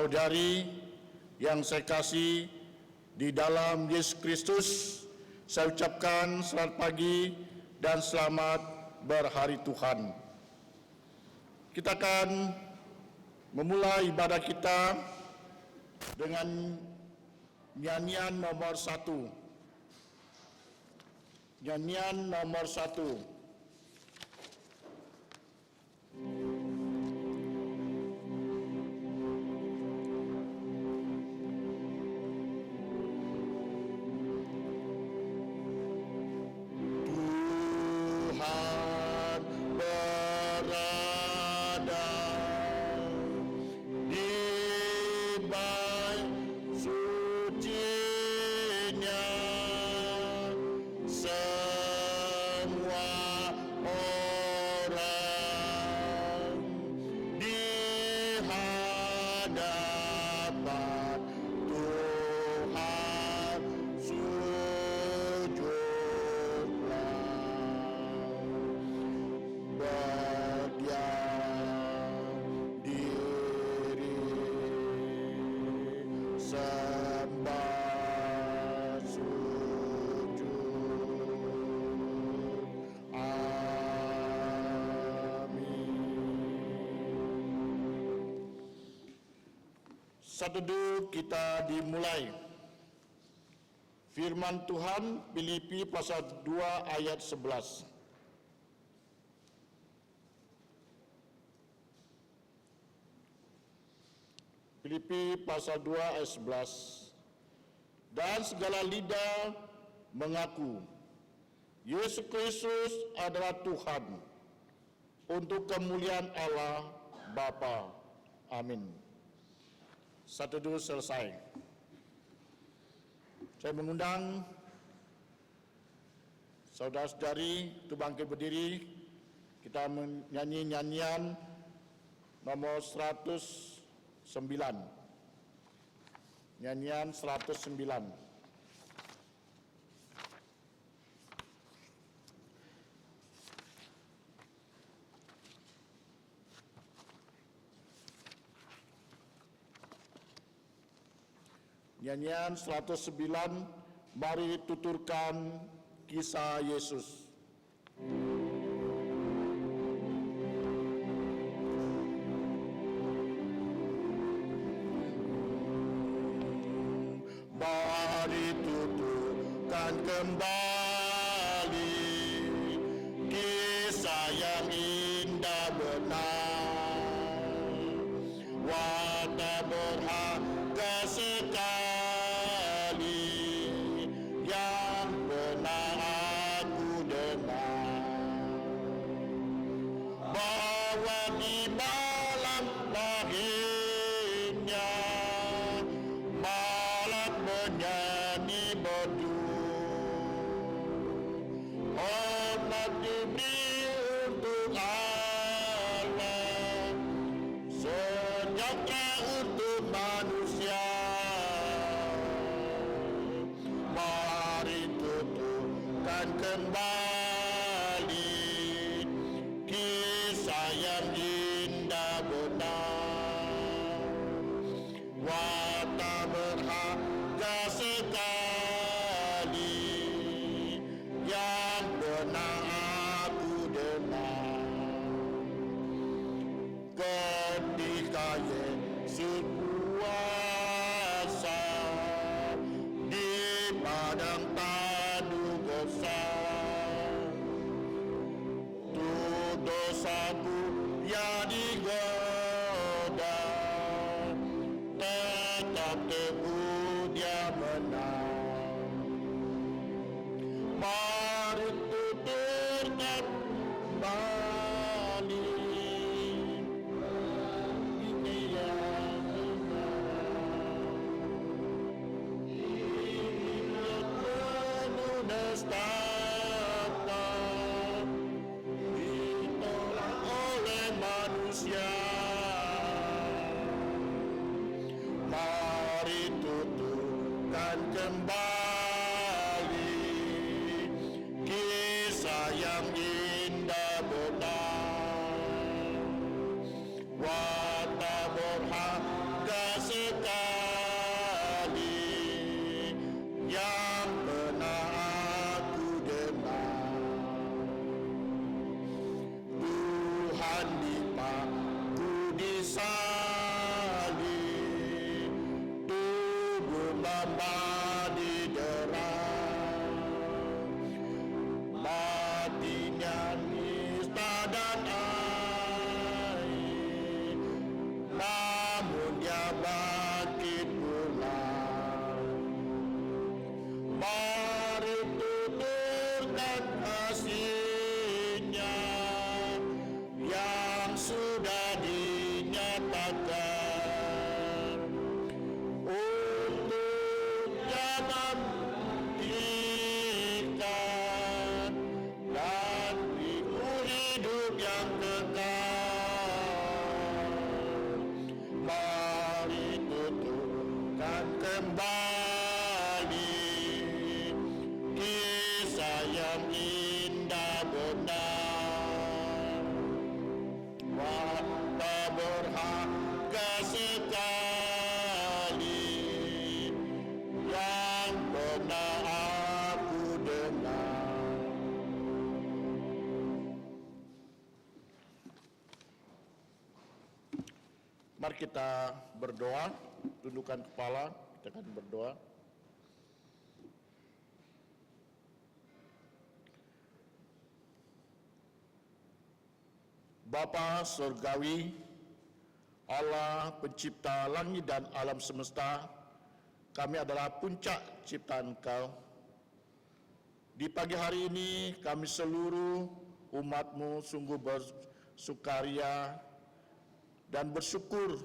saudari yang saya kasih di dalam Yesus Kristus, saya ucapkan selamat pagi dan selamat berhari Tuhan. Kita akan memulai ibadah kita dengan nyanyian nomor 1. Nyanyian nomor 1. Saudara, kita dimulai. Firman Tuhan Filipi pasal 2 ayat 11. Filipi pasal 2 ayat 11. Dan segala lidah mengaku Yesus Kristus adalah Tuhan untuk kemuliaan Allah Bapa. Amin. 1, 2, selesai. Saya mengundang saudara-saudari untuk bangkit berdiri. Kita menyanyi nyanyian nomor 109. Nyanyian 109. Nyanyian 109, mari tuturkan kisah Yesus. Mari tuturkan kembali kisah yang indah benar, wadah berharga sekali. Kasih Mama didera, matinya nista dan air, namun dia bangkit pulang. Mari tuturkan kasih-Nya yang sudah dinyatakan untuknya memberikan dan hidup yang kekal. Mari tuturkan kembali kisah yang indah benar. Waktu berharga sekali yang pernah aku dengar. Mari kita berdoa, tundukkan kepala, kita akan berdoa. Bapa Surgawi, Allah pencipta langit dan alam semesta, kami adalah puncak ciptaan Engkau. Di pagi hari ini kami seluruh umat-Mu sungguh bersukaria dan bersyukur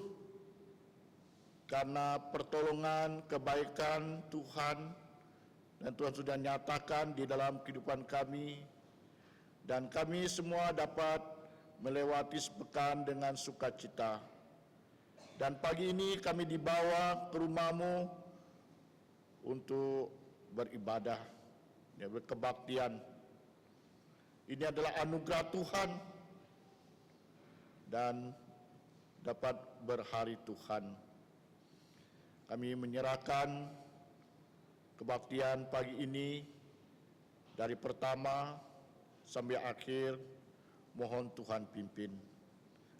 karena pertolongan, kebaikan Tuhan dan Tuhan sudah nyatakan di dalam kehidupan kami, dan kami semua dapat melewati sepekan dengan sukacita. Dan pagi ini kami dibawa ke rumah-Mu untuk beribadah, berkebaktian. Ini adalah anugerah Tuhan dan dapat berhari Tuhan. Kami menyerahkan kebaktian pagi ini dari pertama sampai akhir. Mohon Tuhan pimpin,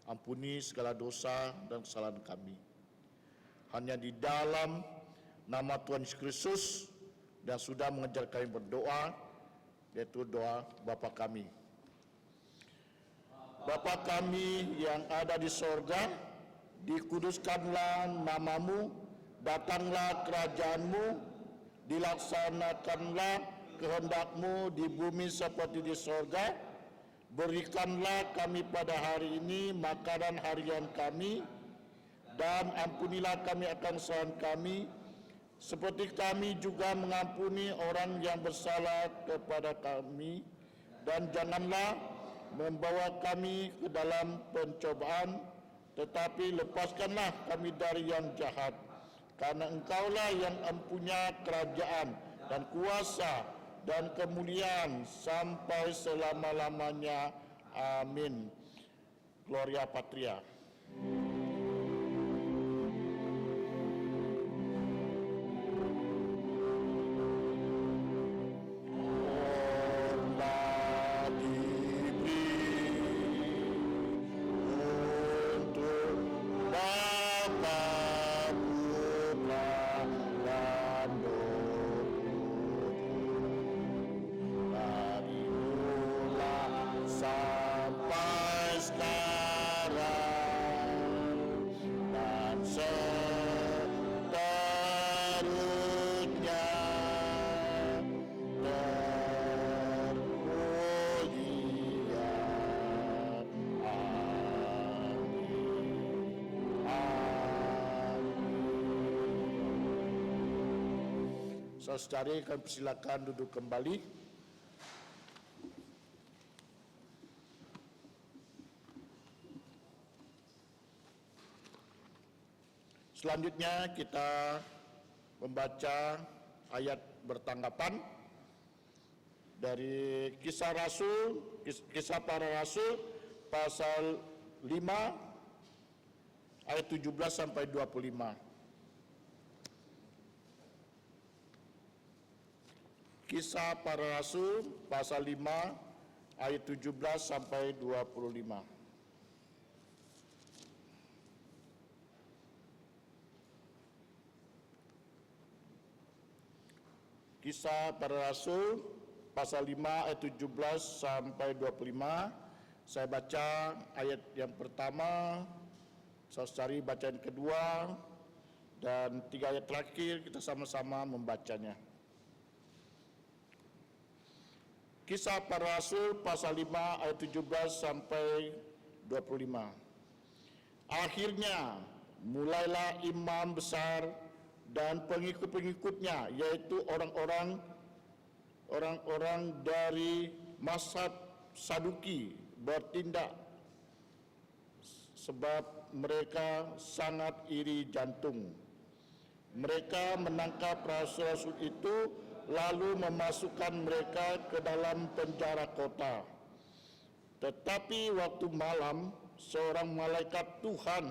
ampuni segala dosa dan kesalahan kami. Hanya di dalam nama Tuhan Yesus Kristus dan sudah mengajar kami berdoa, yaitu doa Bapa kami. Bapa kami yang ada di sorga, dikuduskanlah nama-Mu, datanglah kerajaan-Mu, dilaksanakanlah kehendak-Mu di bumi seperti di sorga. Berikanlah kami pada hari ini makanan harian kami, dan ampunilah kami akan kesalahan kami, seperti kami juga mengampuni orang yang bersalah kepada kami. Dan janganlah membawa kami ke dalam pencobaan, tetapi lepaskanlah kami dari yang jahat. Karena Engkaulah yang mempunyai kerajaan dan kuasa dan kemuliaan sampai selama-lamanya. Amin. Gloria Patria. Saudari, kami persilakan duduk kembali. Selanjutnya kita membaca ayat bertanggapan dari Kisah Para Rasul pasal 5 ayat 17 sampai 25. Kisah Para Rasul pasal 5 ayat 17 sampai 25. Kisah Para Rasul pasal 5 ayat 17 sampai 25. Saya baca ayat yang pertama, saya cari bacaan kedua, dan 3 ayat terakhir kita sama-sama membacanya. Kisah Para Rasul pasal 5 ayat 17 sampai 25. Akhirnya mulailah imam besar dan pengikut-pengikutnya, yaitu orang-orang dari mazhab Saduki bertindak, sebab mereka sangat iri jantung. Mereka menangkap rasul-rasul itu lalu memasukkan mereka ke dalam penjara kota. Tetapi waktu malam, seorang malaikat Tuhan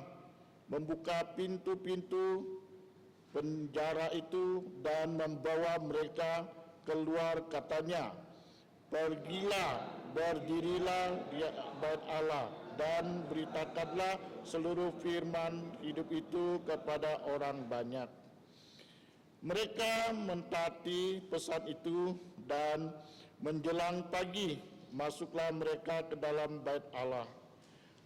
membuka pintu-pintu penjara itu dan membawa mereka keluar, katanya, "Pergilah, berdirilah di bait Allah dan beritakanlah seluruh firman hidup itu kepada orang banyak." Mereka mentaati pesan itu, dan menjelang pagi masuklah mereka ke dalam bait Allah,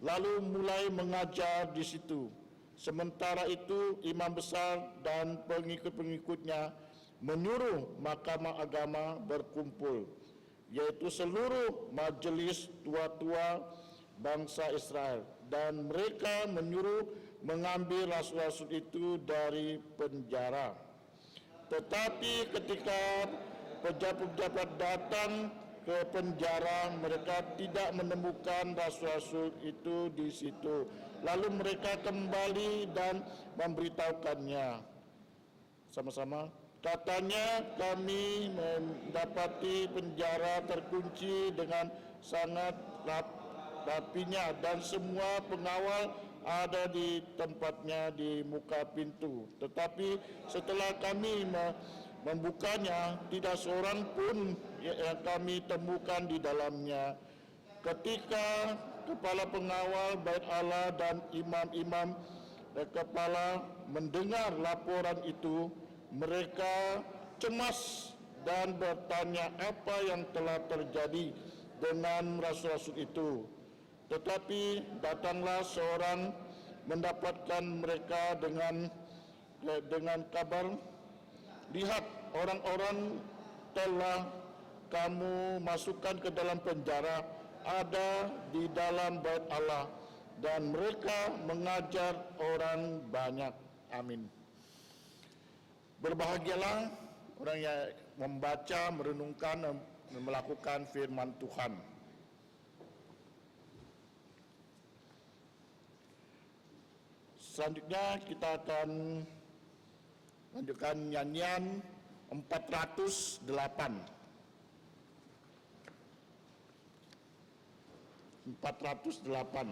lalu mulai mengajar di situ. Sementara itu imam besar dan pengikut-pengikutnya menyuruh mahkamah agama berkumpul, yaitu seluruh majelis tua-tua bangsa Israel, dan mereka menyuruh mengambil rasul-rasul itu dari penjara. Tetapi ketika pejabat-pejabat datang ke penjara, mereka tidak menemukan rasul-rasul itu di situ. Lalu mereka kembali dan memberitahukannya. Sama-sama. Katanya, "Kami mendapati penjara terkunci dengan sangat rapinya, dan semua pengawal ada di tempatnya di muka pintu. Tetapi setelah kami membukanya, tidak seorang pun yang kami temukan di dalamnya." Ketika kepala pengawal bait Allah dan imam-imam kepala mendengar laporan itu, mereka cemas dan bertanya apa yang telah terjadi dengan rasul-rasul itu. Tetapi datanglah seorang mendapatkan mereka dengan kabar, "Lihat, orang-orang telah kamu masukkan ke dalam penjara ada di dalam bait Allah, dan mereka mengajar orang banyak." Amin. Berbahagialah orang yang membaca, merenungkan, dan melakukan firman Tuhan. Selanjutnya kita akan lanjutkan nyanyian 408. 408.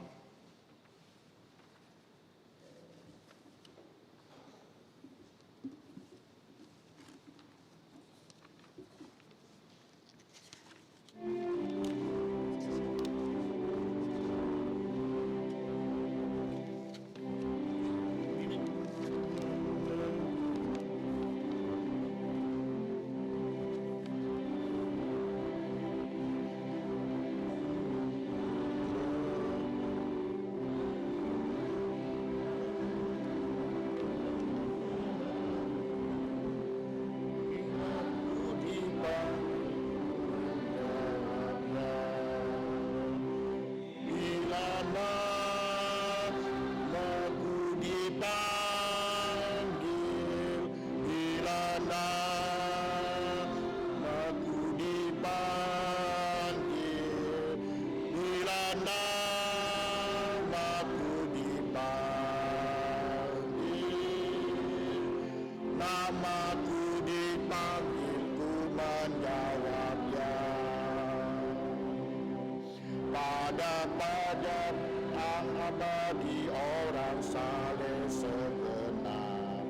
Pada yang abadi orang saleh segenap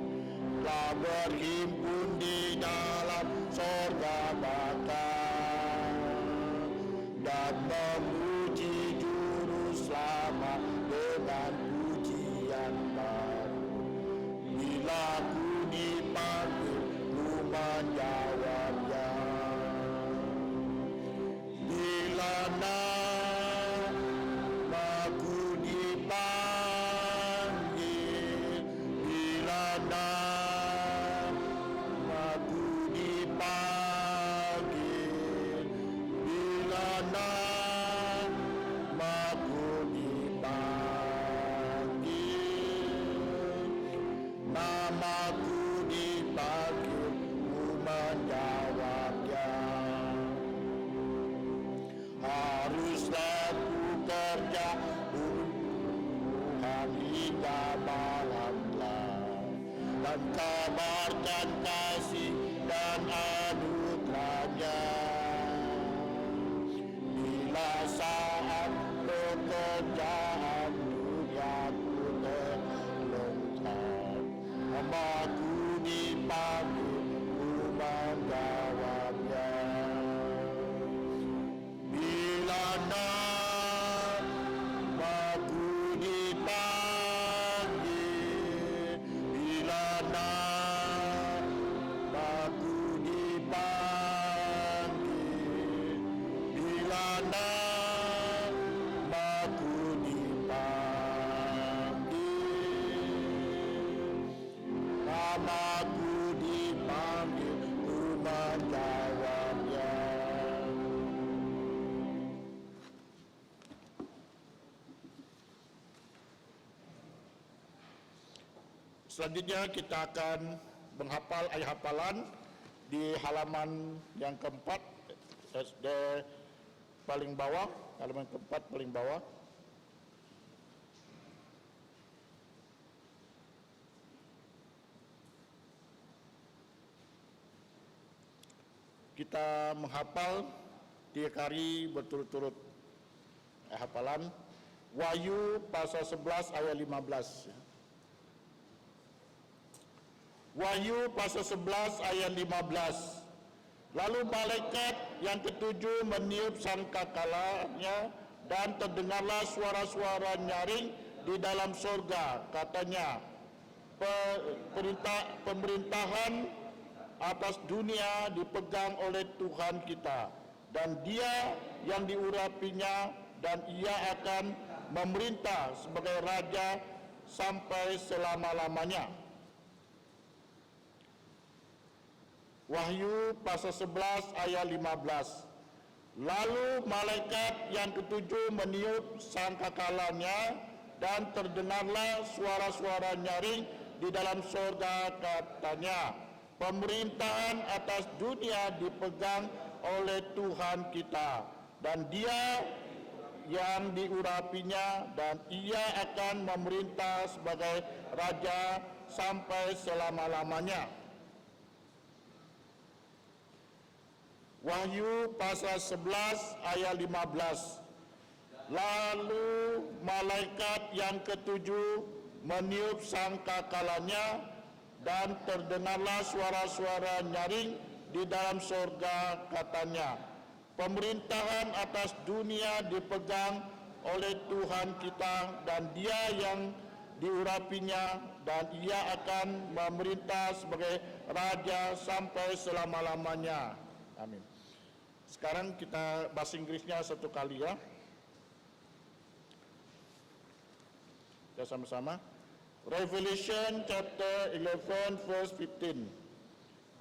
telah berhimpun di dalam sorga baka dan memuji juru selamat dengan pujian baru. Bila ku dipanggil, ku menjawab limpahan kasih dan anugerahnya. Bila saat pekerjaan duniaku terlontar, hambaku dipanggil, ku menjawabnya. Bila namaku dipanggil, bila namaku dipanggil, bila namaku dipanggil, namaku dipanggil, ku menjawabnya. Selanjutnya kita akan menghafal ayat hafalan di halaman yang keempat, SD paling bawah, halaman keempat paling bawah. Kita menghafal 3 kali berturut-turut ayat hafalan. Wahyu pasal 11 ayat 15. Wahyu pasal 11 ayat 15. Lalu malaikat yang ketujuh meniup sangkakalanya dan terdengarlah suara-suara nyaring di dalam sorga. Katanya, pemerintahan atas dunia dipegang oleh Tuhan kita, dan Dia yang diurapinya, dan Ia akan memerintah sebagai Raja sampai selama-lamanya. Wahyu pasal 11 ayat 15. Lalu malaikat yang ketujuh meniup sangkakalanya dan terdengarlah suara-suara nyaring di dalam sorga. Katanya, pemerintahan atas dunia dipegang oleh Tuhan kita, dan Dia yang diurapinya, dan Ia akan memerintah sebagai Raja sampai selama-lamanya. Wahyu pasal 11 ayat 15. Lalu malaikat yang ketujuh meniup sangkakalanya dan terdengarlah suara-suara nyaring di dalam sorga. Katanya, pemerintahan atas dunia dipegang oleh Tuhan kita, dan Dia yang diurapinya, dan Ia akan memerintah sebagai Raja sampai selama-lamanya. Amin. Sekarang kita bahasa Inggrisnya satu kali ya. Kita sama-sama. Revelation chapter 11 verse 15.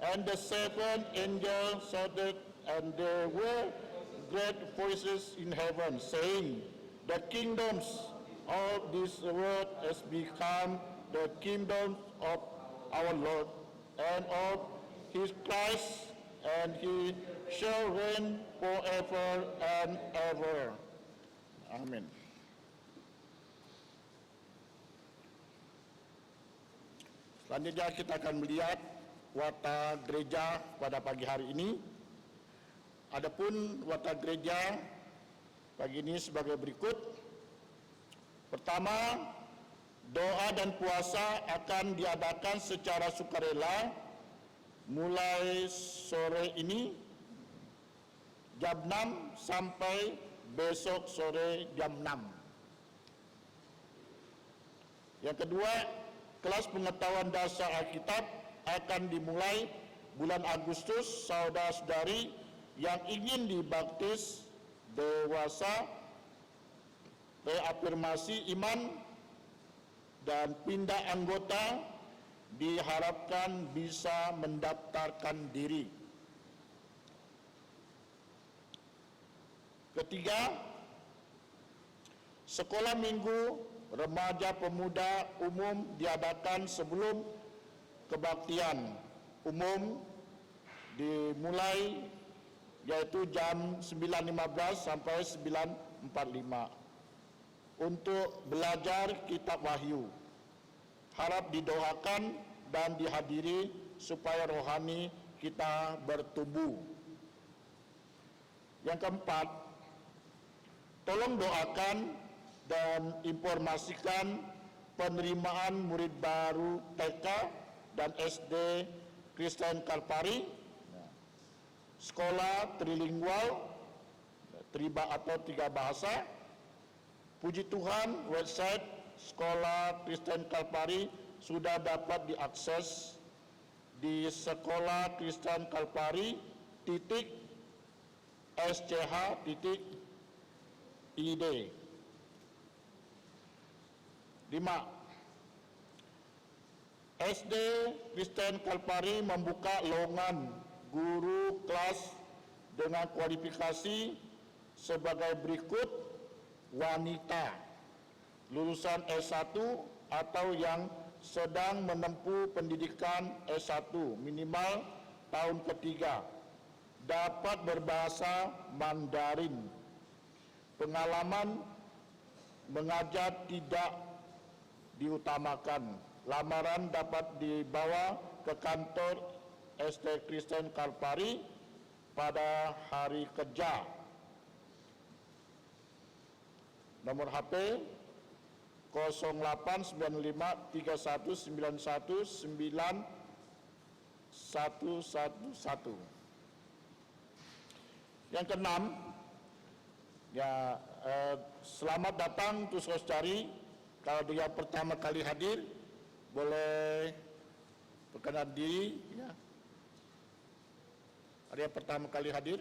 And the seventh angel shouted, and there were great voices in heaven, saying, the kingdoms of this world has become the kingdom of our Lord and of his Christ, and he shall reign forever and ever. Amin. Selanjutnya kita akan melihat warta gereja pada pagi hari ini. Adapun warta gereja pagi ini sebagai berikut. Pertama, doa dan puasa akan diadakan secara sukarela mulai sore ini jam 6 sampai besok sore jam 6. Yang kedua, kelas pengetahuan dasar Alkitab akan dimulai bulan Agustus. Saudara-saudari yang ingin dibaptis dewasa, reafirmasi iman, dan pindah anggota diharapkan bisa mendaftarkan diri. Ketiga, sekolah minggu remaja pemuda umum diadakan sebelum kebaktian umum dimulai, yaitu jam 9.15 sampai 9.45 untuk belajar kitab Wahyu. Harap didoakan dan dihadiri supaya rohani kita bertumbuh. Yang keempat, tolong doakan dan informasikan penerimaan murid baru TK dan SD Kristen Kalpari, sekolah trilingual, tiga bahasa. Puji Tuhan, website sekolah Kristen Kalpari sudah dapat diakses di sekolah Kristen Kalpari .sch.id. 5. SD Kristen Kalpari membuka lowongan guru kelas dengan kualifikasi sebagai berikut: wanita, lulusan S1 atau yang sedang menempuh pendidikan S1 minimal tahun ketiga, dapat berbahasa Mandarin, pengalaman mengajar tidak diutamakan. Lamaran dapat dibawa ke kantor SD Kristen Kalpari pada hari kerja. Nomor HP 085531919111. Yang keenam, selamat datang untuk saudari. Kalau dia pertama kali hadir, boleh perkenalkan diri. Ya. Ada yang pertama kali hadir?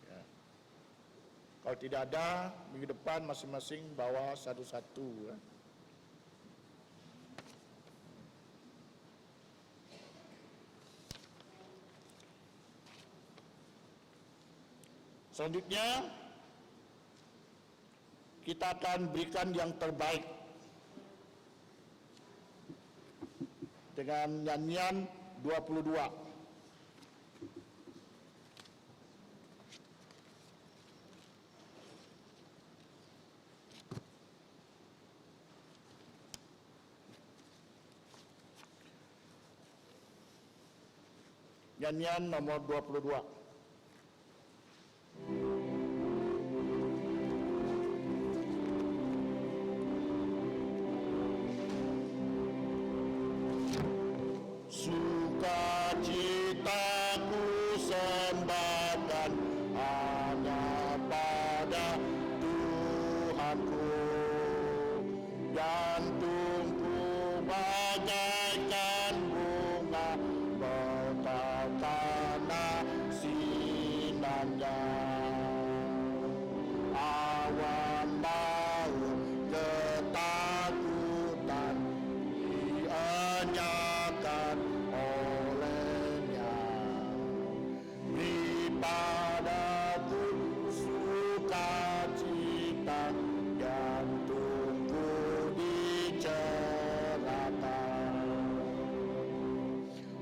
Ya. Kalau tidak ada, minggu depan masing-masing bawa satu-satu. Ya. Selanjutnya, kita akan berikan yang terbaik dengan nyanyian 22. Nyanyian nomor 22. Sukacitaku sembahkan hanya pada Tuhanku, jantungku bagaikan bunga mekar karena sinarnya. Awan maut ketakutan dienyakan olehnya. Beri padaku sukacita, jantungku dicerahkan.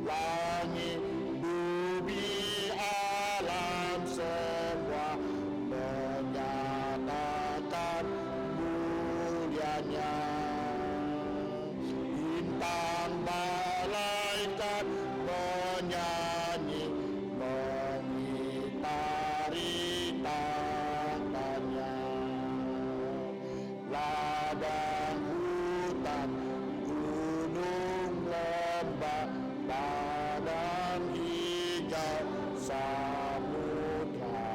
Langit, bumi, alam semua menyatakan mulianya. Bintang malaikat menyanyi mengitari tangannya. Ladang hutan, gunung, lembah, padang hijau, samudra.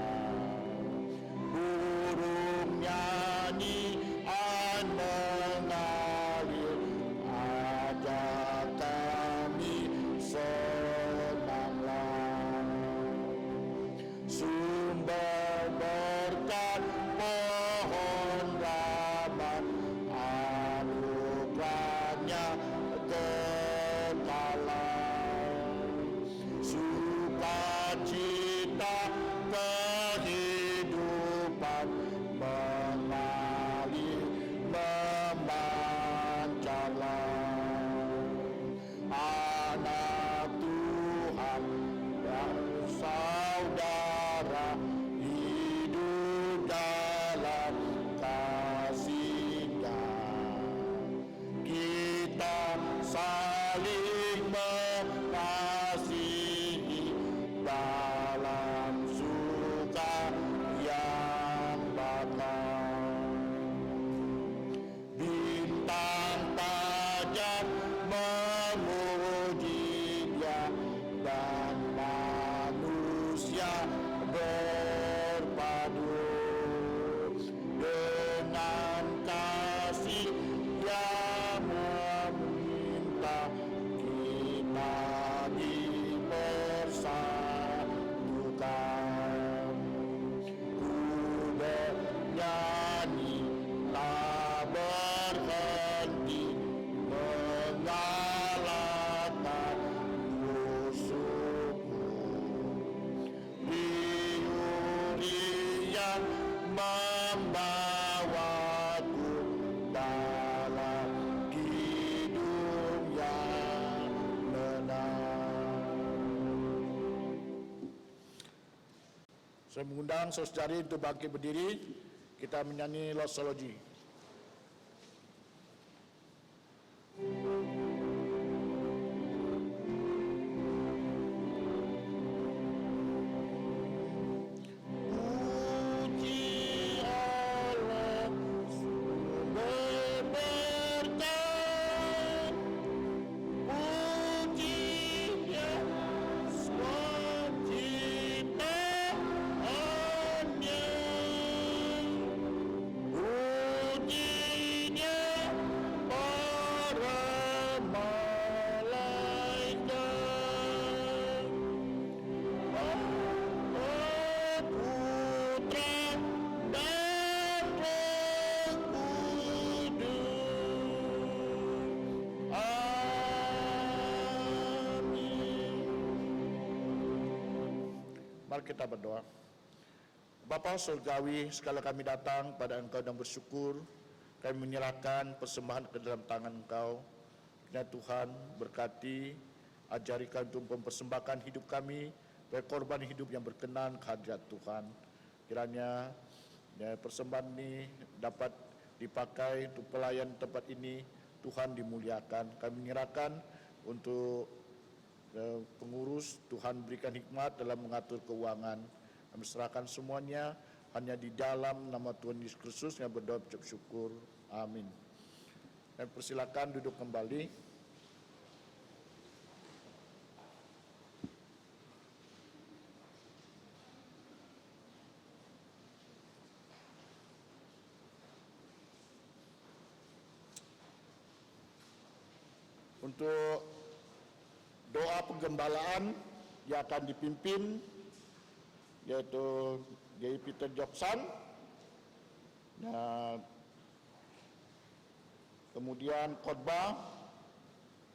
Burung nyanyian mengalir, ajak kami senang. saling mengasihi dalam suka yang bakal. Bintang fajar memuji Dia dan manusia berpadu dengan kasih yang meminta kita dipersatukan. Ku bernyanyi tak berhenti mengalahkan musuhku. Liuri yang membawaku dalam hidup yang tenang. Saya mengundang saudari untuk bangkit berdiri. Kita menyanyi Lossology. Puji Allah sumber berkat, puji Dia penciptaannya, puji Dia para malaikat, Putra dan Roh Kudus. Amin. Mari kita berdoa. Bapa Surgawi, sekali kami datang pada Engkau dan bersyukur, kami menyerahkan persembahan ke dalam tangan Engkau. Ya Tuhan, berkati, ajari kami untuk mempersembahkan hidup kami, berkorban hidup yang berkenan kehadirat Tuhan. Kiranya ya, persembahan ini dapat dipakai untuk pelayan tempat ini, Tuhan dimuliakan. Kami menyerahkan untuk pengurus, Tuhan berikan hikmat dalam mengatur keuangan. Kami serahkan semuanya hanya di dalam nama Tuhan Yesus Kristus yang berdoa ucap syukur. Amin. Dan persilakan duduk kembali. Untuk doa penggembalaan yang akan dipimpin yaitu Gay Peter Joksan, dan kemudian khotbah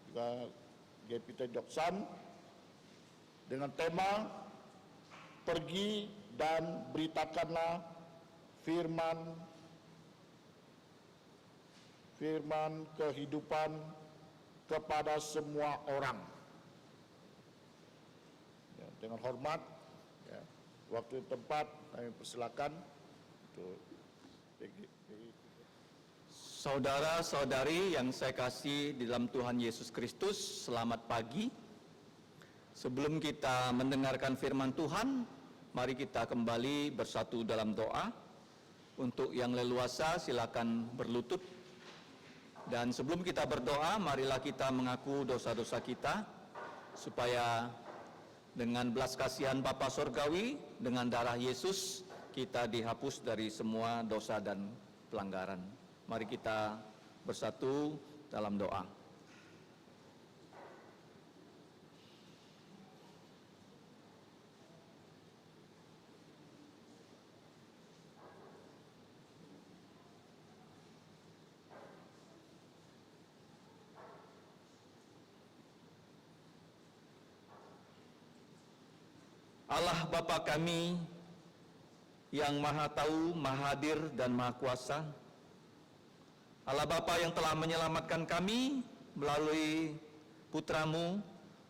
juga Gay Peter Joksan dengan tema pergi dan beritakanlah firman kehidupan kepada semua orang. Ya, dengan hormat, ya, waktu dan tempat kami persilakan untuk Saudara-saudari yang saya kasih di dalam Tuhan Yesus Kristus, selamat pagi. Sebelum kita mendengarkan firman Tuhan, mari kita kembali bersatu dalam doa. Untuk yang leluasa silakan berlutut. Dan sebelum kita berdoa, marilah kita mengaku dosa-dosa kita, supaya dengan belas kasihan Bapa Surgawi, dengan darah Yesus, kita dihapus dari semua dosa dan pelanggaran. Mari kita bersatu dalam doa. Allah Bapa kami yang Maha Tahu, Maha Hadir dan Maha Kuasa, Allah Bapa yang telah menyelamatkan kami melalui Putra-Mu,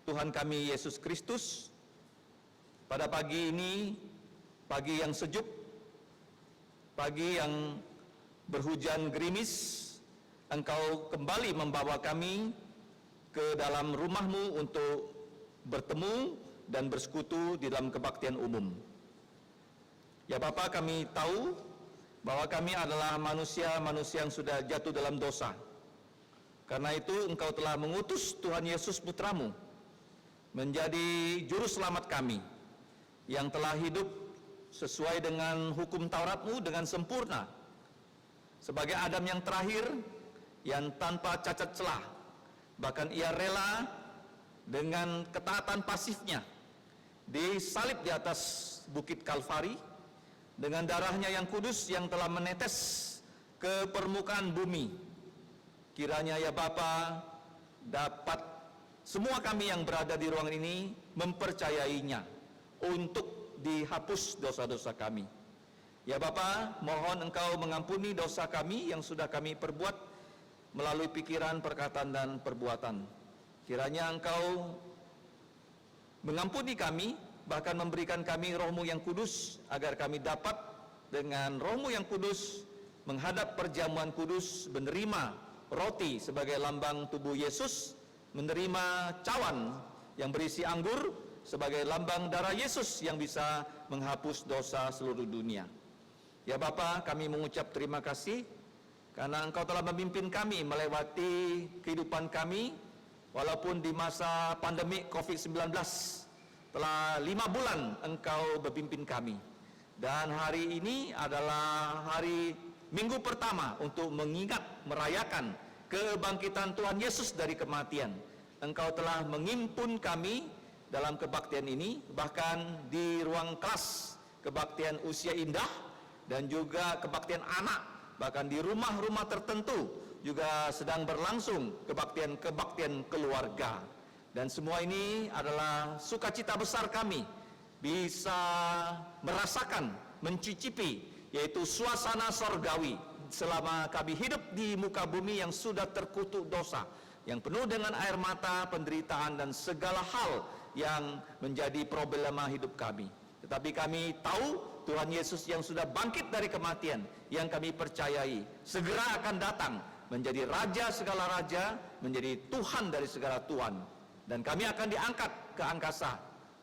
Tuhan kami Yesus Kristus. Pada pagi ini, pagi yang sejuk, pagi yang berhujan gerimis, Engkau kembali membawa kami ke dalam rumahmu untuk bertemu dan bersekutu di dalam kebaktian umum. Ya Bapa, kami tahu bahwa kami adalah manusia-manusia yang sudah jatuh dalam dosa. Karena itu Engkau telah mengutus Tuhan Yesus Putramu menjadi juru selamat kami, yang telah hidup sesuai dengan hukum Taurat-Mu dengan sempurna, sebagai Adam yang terakhir, yang tanpa cacat celah. Bahkan ia rela dengan ketaatan pasifnya disalib di atas bukit Kalvari, dengan darahnya yang kudus yang telah menetes ke permukaan bumi. Kiranya ya Bapa, dapat semua kami yang berada di ruangan ini mempercayainya untuk dihapus dosa-dosa kami. Ya Bapa, mohon Engkau mengampuni dosa kami yang sudah kami perbuat melalui pikiran, perkataan, dan perbuatan. Kiranya Engkau mengampuni kami, bahkan memberikan kami Roh-Mu yang kudus, agar kami dapat dengan Roh-Mu yang kudus menghadap perjamuan kudus, menerima roti sebagai lambang tubuh Yesus, menerima cawan yang berisi anggur sebagai lambang darah Yesus yang bisa menghapus dosa seluruh dunia. Ya Bapa, kami mengucap terima kasih karena Engkau telah memimpin kami melewati kehidupan kami, walaupun di masa pandemi COVID-19 telah 5 bulan Engkau berpimpin kami. Dan hari ini adalah hari Minggu pertama untuk mengingat, merayakan kebangkitan Tuhan Yesus dari kematian. Engkau telah mengimpun kami dalam kebaktian ini, bahkan di ruang kelas kebaktian usia indah dan juga kebaktian anak, bahkan di rumah-rumah tertentu juga sedang berlangsung kebaktian keluarga. Dan semua ini adalah sukacita besar kami bisa merasakan, mencicipi, yaitu suasana sorgawi selama kami hidup di muka bumi yang sudah terkutuk dosa, yang penuh dengan air mata, penderitaan, dan segala hal yang menjadi problema hidup kami. Tetapi kami tahu Tuhan Yesus yang sudah bangkit dari kematian, yang kami percayai segera akan datang menjadi Raja segala raja, menjadi Tuhan dari segala Tuhan. Dan kami akan diangkat ke angkasa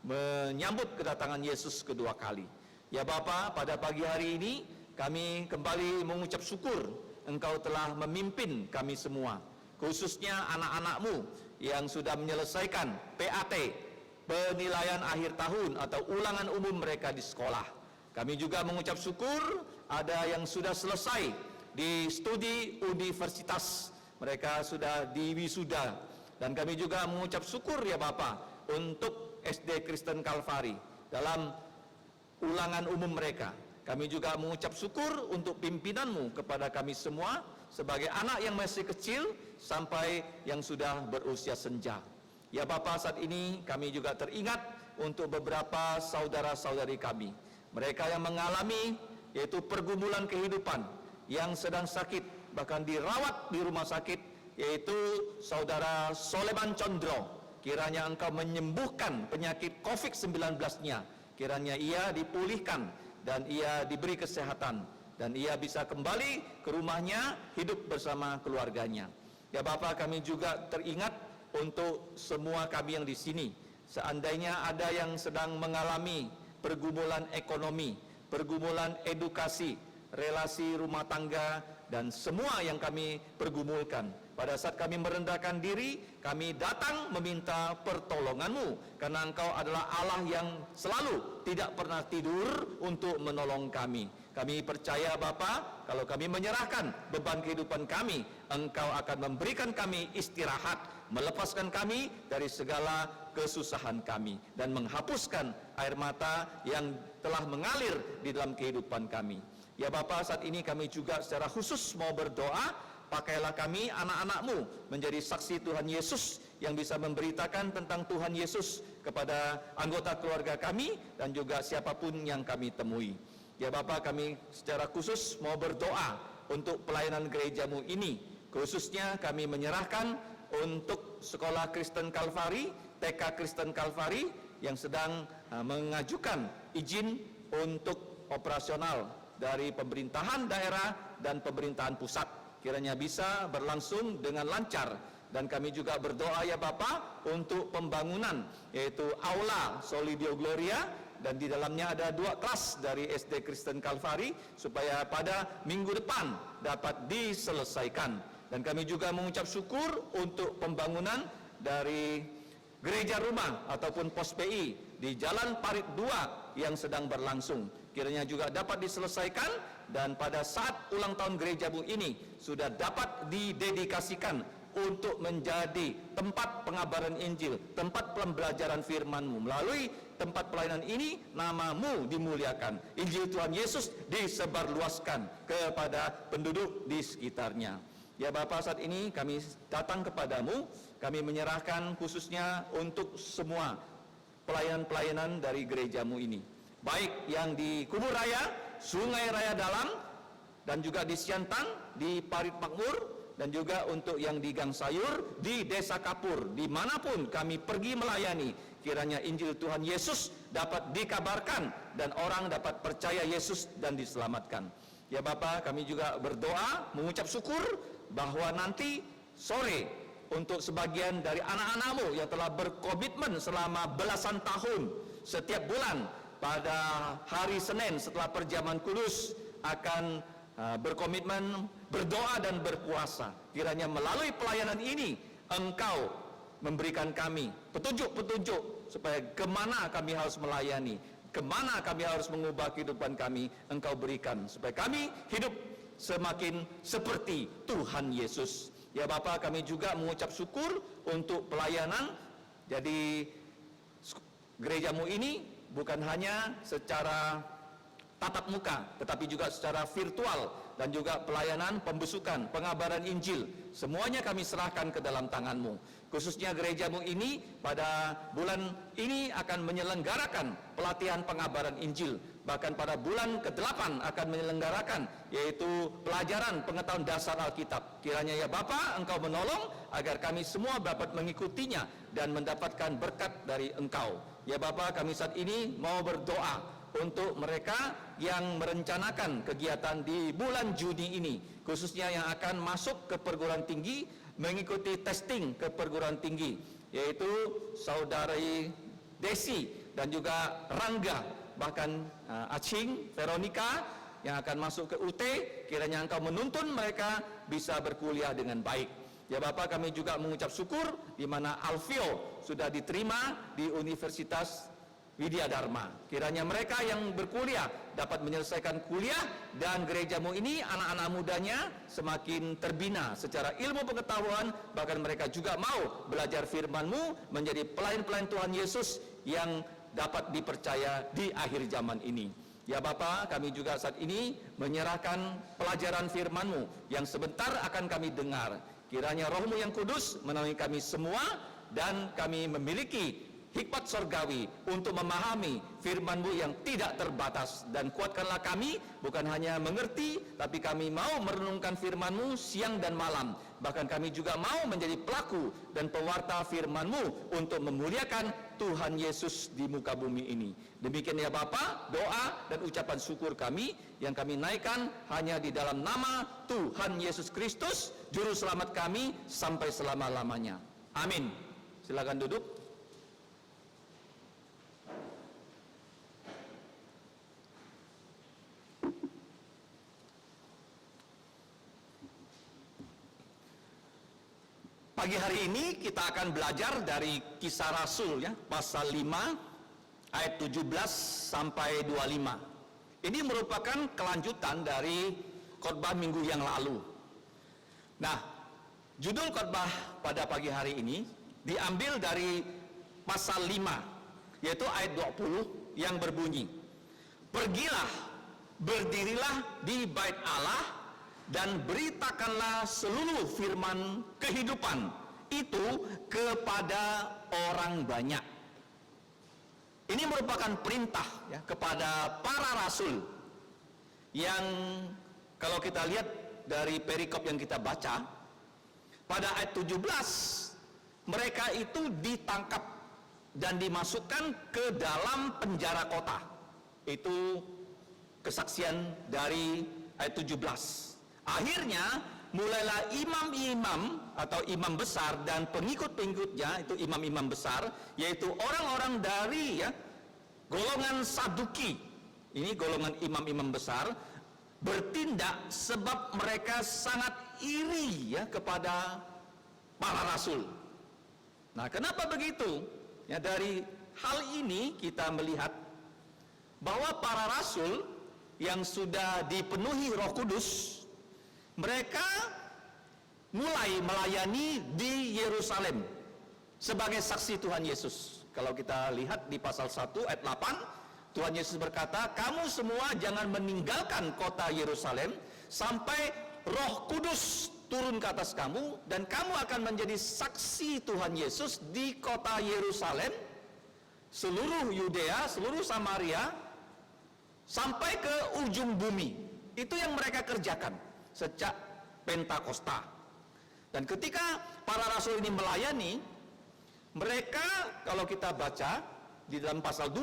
menyambut kedatangan Yesus kedua kali. Ya Bapa, pada pagi hari ini kami kembali mengucap syukur Engkau telah memimpin kami semua, khususnya anak-anak-Mu yang sudah menyelesaikan PAT, penilaian akhir tahun atau ulangan umum mereka di sekolah. Kami juga mengucap syukur ada yang sudah selesai di studi universitas, mereka sudah diwisuda. Dan kami juga mengucap syukur ya Bapa untuk SD Kristen Kalvari dalam ulangan umum mereka. Kami juga mengucap syukur untuk pimpinan-Mu kepada kami semua, sebagai anak yang masih kecil sampai yang sudah berusia senja. Ya Bapa, saat ini kami juga teringat untuk beberapa saudara-saudari kami, mereka yang mengalami yaitu pergumulan kehidupan, yang sedang sakit, bahkan dirawat di rumah sakit, yaitu saudara Soleman Condro. Kiranya Engkau menyembuhkan penyakit COVID-19-nya, kiranya ia dipulihkan dan ia diberi kesehatan, dan ia bisa kembali ke rumahnya, hidup bersama keluarganya. Ya Bapa, kami juga teringat untuk semua kami yang di sini, seandainya ada yang sedang mengalami pergumulan ekonomi, pergumulan edukasi, relasi rumah tangga, dan semua yang kami pergumulkan. Pada saat kami merendahkan diri, kami datang meminta pertolongan-Mu, karena Engkau adalah Allah yang selalu tidak pernah tidur untuk menolong kami. Kami percaya Bapa, kalau kami menyerahkan beban kehidupan kami, Engkau akan memberikan kami istirahat, melepaskan kami dari segala kesusahan kami, dan menghapuskan air mata yang telah mengalir di dalam kehidupan kami. Ya Bapa, saat ini kami juga secara khusus mau berdoa, pakailah kami anak-anak-Mu menjadi saksi Tuhan Yesus yang bisa memberitakan tentang Tuhan Yesus kepada anggota keluarga kami dan juga siapapun yang kami temui. Ya Bapa, kami secara khusus mau berdoa untuk pelayanan gereja-Mu ini. Khususnya kami menyerahkan untuk Sekolah Kristen Kalvari, TK Kristen Kalvari yang sedang mengajukan izin untuk operasional dari pemerintahan daerah dan pemerintahan pusat. Kiranya bisa berlangsung dengan lancar Dan kami juga berdoa ya Bapa untuk pembangunan, yaitu Aula Solidio Gloria, dan di dalamnya ada 2 kelas dari SD Kristen Kalvari, supaya pada minggu depan dapat diselesaikan. Dan kami juga mengucap syukur untuk pembangunan dari gereja rumah ataupun pos PI di Jalan Parit 2 yang sedang berlangsung. Kiranya juga dapat diselesaikan, dan pada saat ulang tahun gerejamu ini sudah dapat didedikasikan untuk menjadi tempat pengabaran Injil, tempat pembelajaran firman-Mu. Melalui tempat pelayanan ini, nama-Mu dimuliakan, Injil Tuhan Yesus disebarluaskan kepada penduduk di sekitarnya. Ya Bapa, saat ini kami datang kepadamu, kami menyerahkan khususnya untuk semua pelayanan-pelayanan dari gerejamu ini, baik yang di Kubur Raya, Sungai Raya Dalam, dan juga di Siantang, di Parit Makmur, dan juga untuk yang di Gang Sayur, di Desa Kapur, dimanapun kami pergi melayani, kiranya Injil Tuhan Yesus dapat dikabarkan dan orang dapat percaya Yesus dan diselamatkan. Ya Bapa, kami juga berdoa, mengucap syukur bahwa nanti sore untuk sebagian dari anak-anak-Mu yang telah berkomitmen selama belasan tahun, setiap bulan pada hari Senin setelah perjamuan kudus akan berkomitmen berdoa dan berpuasa. Kiranya melalui pelayanan ini Engkau memberikan kami petunjuk-petunjuk supaya kemana kami harus melayani, kemana kami harus mengubah kehidupan kami. Engkau berikan supaya kami hidup semakin seperti Tuhan Yesus. Ya Bapa, kami juga mengucap syukur untuk pelayanan. Jadi gerejamu ini bukan hanya secara tatap muka, tetapi juga secara virtual, dan juga pelayanan pembesukan, pengabaran Injil, semuanya kami serahkan ke dalam tangan-Mu. Khususnya gerejamu ini pada bulan ini akan menyelenggarakan pelatihan pengabaran Injil, bahkan pada bulan ke-8 akan menyelenggarakan yaitu pelajaran pengetahuan dasar Alkitab. Kiranya ya Bapa, Engkau menolong agar kami semua dapat mengikutinya dan mendapatkan berkat dari Engkau. Ya Bapa, kami saat ini mau berdoa untuk mereka yang merencanakan kegiatan di bulan Juni ini, khususnya yang akan masuk ke perguruan tinggi, mengikuti testing ke perguruan tinggi, yaitu Saudari Desi dan juga Rangga, bahkan Acing, Veronica yang akan masuk ke UT. Kiranya Engkau menuntun mereka bisa berkuliah dengan baik. Ya Bapak, kami juga mengucap syukur di mana Alfio sudah diterima di Universitas Widya Dharma. Kiranya mereka yang berkuliah dapat menyelesaikan kuliah, dan gerejamu ini anak-anak mudanya semakin terbina secara ilmu pengetahuan, bahkan mereka juga mau belajar firman-Mu, menjadi pelayan-pelayan Tuhan Yesus yang dapat dipercaya di akhir zaman ini. Ya Bapa, kami juga saat ini menyerahkan pelajaran firman-Mu yang sebentar akan kami dengar. Kiranya Roh-Mu yang kudus menemani kami semua, dan kami memiliki hikmat sorgawi untuk memahami firman-Mu yang tidak terbatas. Dan kuatkanlah kami bukan hanya mengerti, tapi kami mau merenungkan firman-Mu siang dan malam. Bahkan kami juga mau menjadi pelaku dan pewarta firman-Mu untuk memuliakan Tuhan Yesus di muka bumi ini. Demikian ya Bapa, doa dan ucapan syukur kami yang kami naikkan hanya di dalam nama Tuhan Yesus Kristus, Juru Selamat kami sampai selama-lamanya. Amin. Silakan duduk. Pagi hari ini kita akan belajar dari Kisah Rasul ya, pasal 5 ayat 17 sampai 25. Ini merupakan kelanjutan dari khotbah minggu yang lalu. Nah, judul khotbah pada pagi hari ini diambil dari pasal 5, yaitu ayat 20 yang berbunyi, "Pergilah, berdirilah di bait Allah, dan beritakanlah seluruh firman kehidupan itu kepada orang banyak." Ini merupakan perintah ya, kepada para rasul yang kalau kita lihat dari perikop yang kita baca pada ayat 17, mereka itu ditangkap dan dimasukkan ke dalam penjara kota. Itu kesaksian dari ayat 17. Akhirnya mulailah imam-imam atau imam besar dan pengikut-pengikutnya, itu imam-imam besar, yaitu orang-orang dari golongan Saduki, ini golongan imam-imam besar, bertindak sebab mereka sangat iri kepada para rasul. Nah, kenapa begitu? Dari hal ini kita melihat bahwa para rasul yang sudah dipenuhi Roh Kudus, mereka mulai melayani di Yerusalem sebagai saksi Tuhan Yesus. Kalau kita lihat di pasal 1 ayat 8, Tuhan Yesus berkata, "Kamu semua jangan meninggalkan kota Yerusalem sampai Roh Kudus turun ke atas kamu, dan kamu akan menjadi saksi Tuhan Yesus di kota Yerusalem, seluruh Yudea, seluruh Samaria, sampai ke ujung bumi." Itu yang mereka kerjakan sejak Pentakosta. Dan ketika para rasul ini melayani, mereka, kalau kita baca di dalam pasal 2,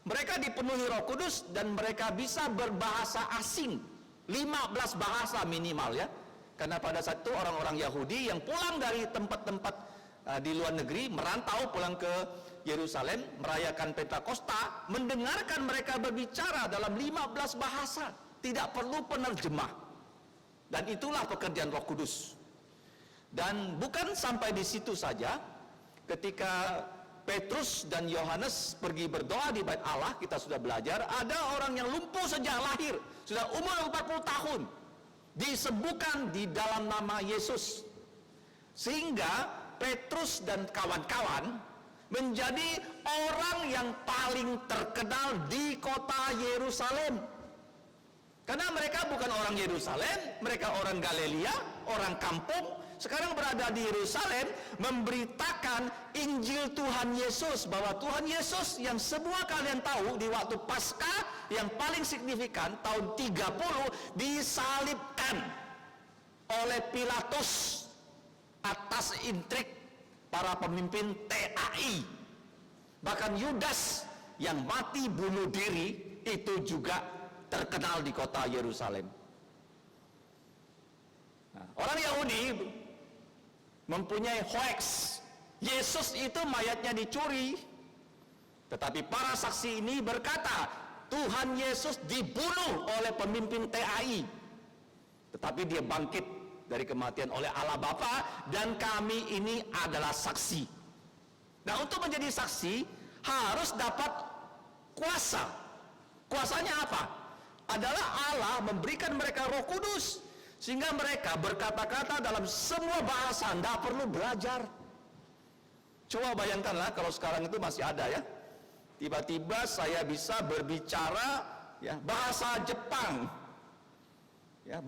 mereka dipenuhi Roh Kudus dan mereka bisa berbahasa asing, 15 bahasa minimal karena pada saat itu orang-orang Yahudi yang pulang dari tempat-tempat di luar negeri, merantau pulang ke Yerusalem merayakan Pentakosta, mendengarkan mereka berbicara dalam 15 bahasa, tidak perlu penerjemah. Dan itulah pekerjaan Roh Kudus. Dan bukan sampai di situ saja, ketika Petrus dan Yohanes pergi berdoa di Bait Allah, kita sudah belajar, ada orang yang lumpuh sejak lahir, sudah umur 40 tahun, disembuhkan di dalam nama Yesus. Sehingga Petrus dan kawan-kawan menjadi orang yang paling terkenal di kota Yerusalem. Karena mereka bukan orang Yerusalem, mereka orang Galilea, orang kampung, sekarang berada di Yerusalem, memberitakan Injil Tuhan Yesus, bahwa Tuhan Yesus yang semua kalian tahu di waktu Paskah yang paling signifikan tahun 30 disalibkan oleh Pilatus atas intrik para pemimpin TAI. Bahkan Yudas yang mati bunuh diri itu juga terkenal di kota Yerusalem. Nah, orang Yahudi mempunyai hoax, Yesus itu mayatnya dicuri. Tetapi para saksi ini berkata, Tuhan Yesus dibunuh oleh pemimpin TAI. Tetapi dia bangkit dari kematian oleh Allah Bapa, dan kami ini adalah saksi. Nah, untuk menjadi saksi harus dapat kuasa. Kuasanya apa? Adalah Allah memberikan mereka Roh Kudus, sehingga mereka berkata-kata dalam semua bahasa, tidak perlu belajar. Coba bayangkanlah kalau sekarang itu masih ada tiba-tiba saya bisa berbicara bahasa Jepang,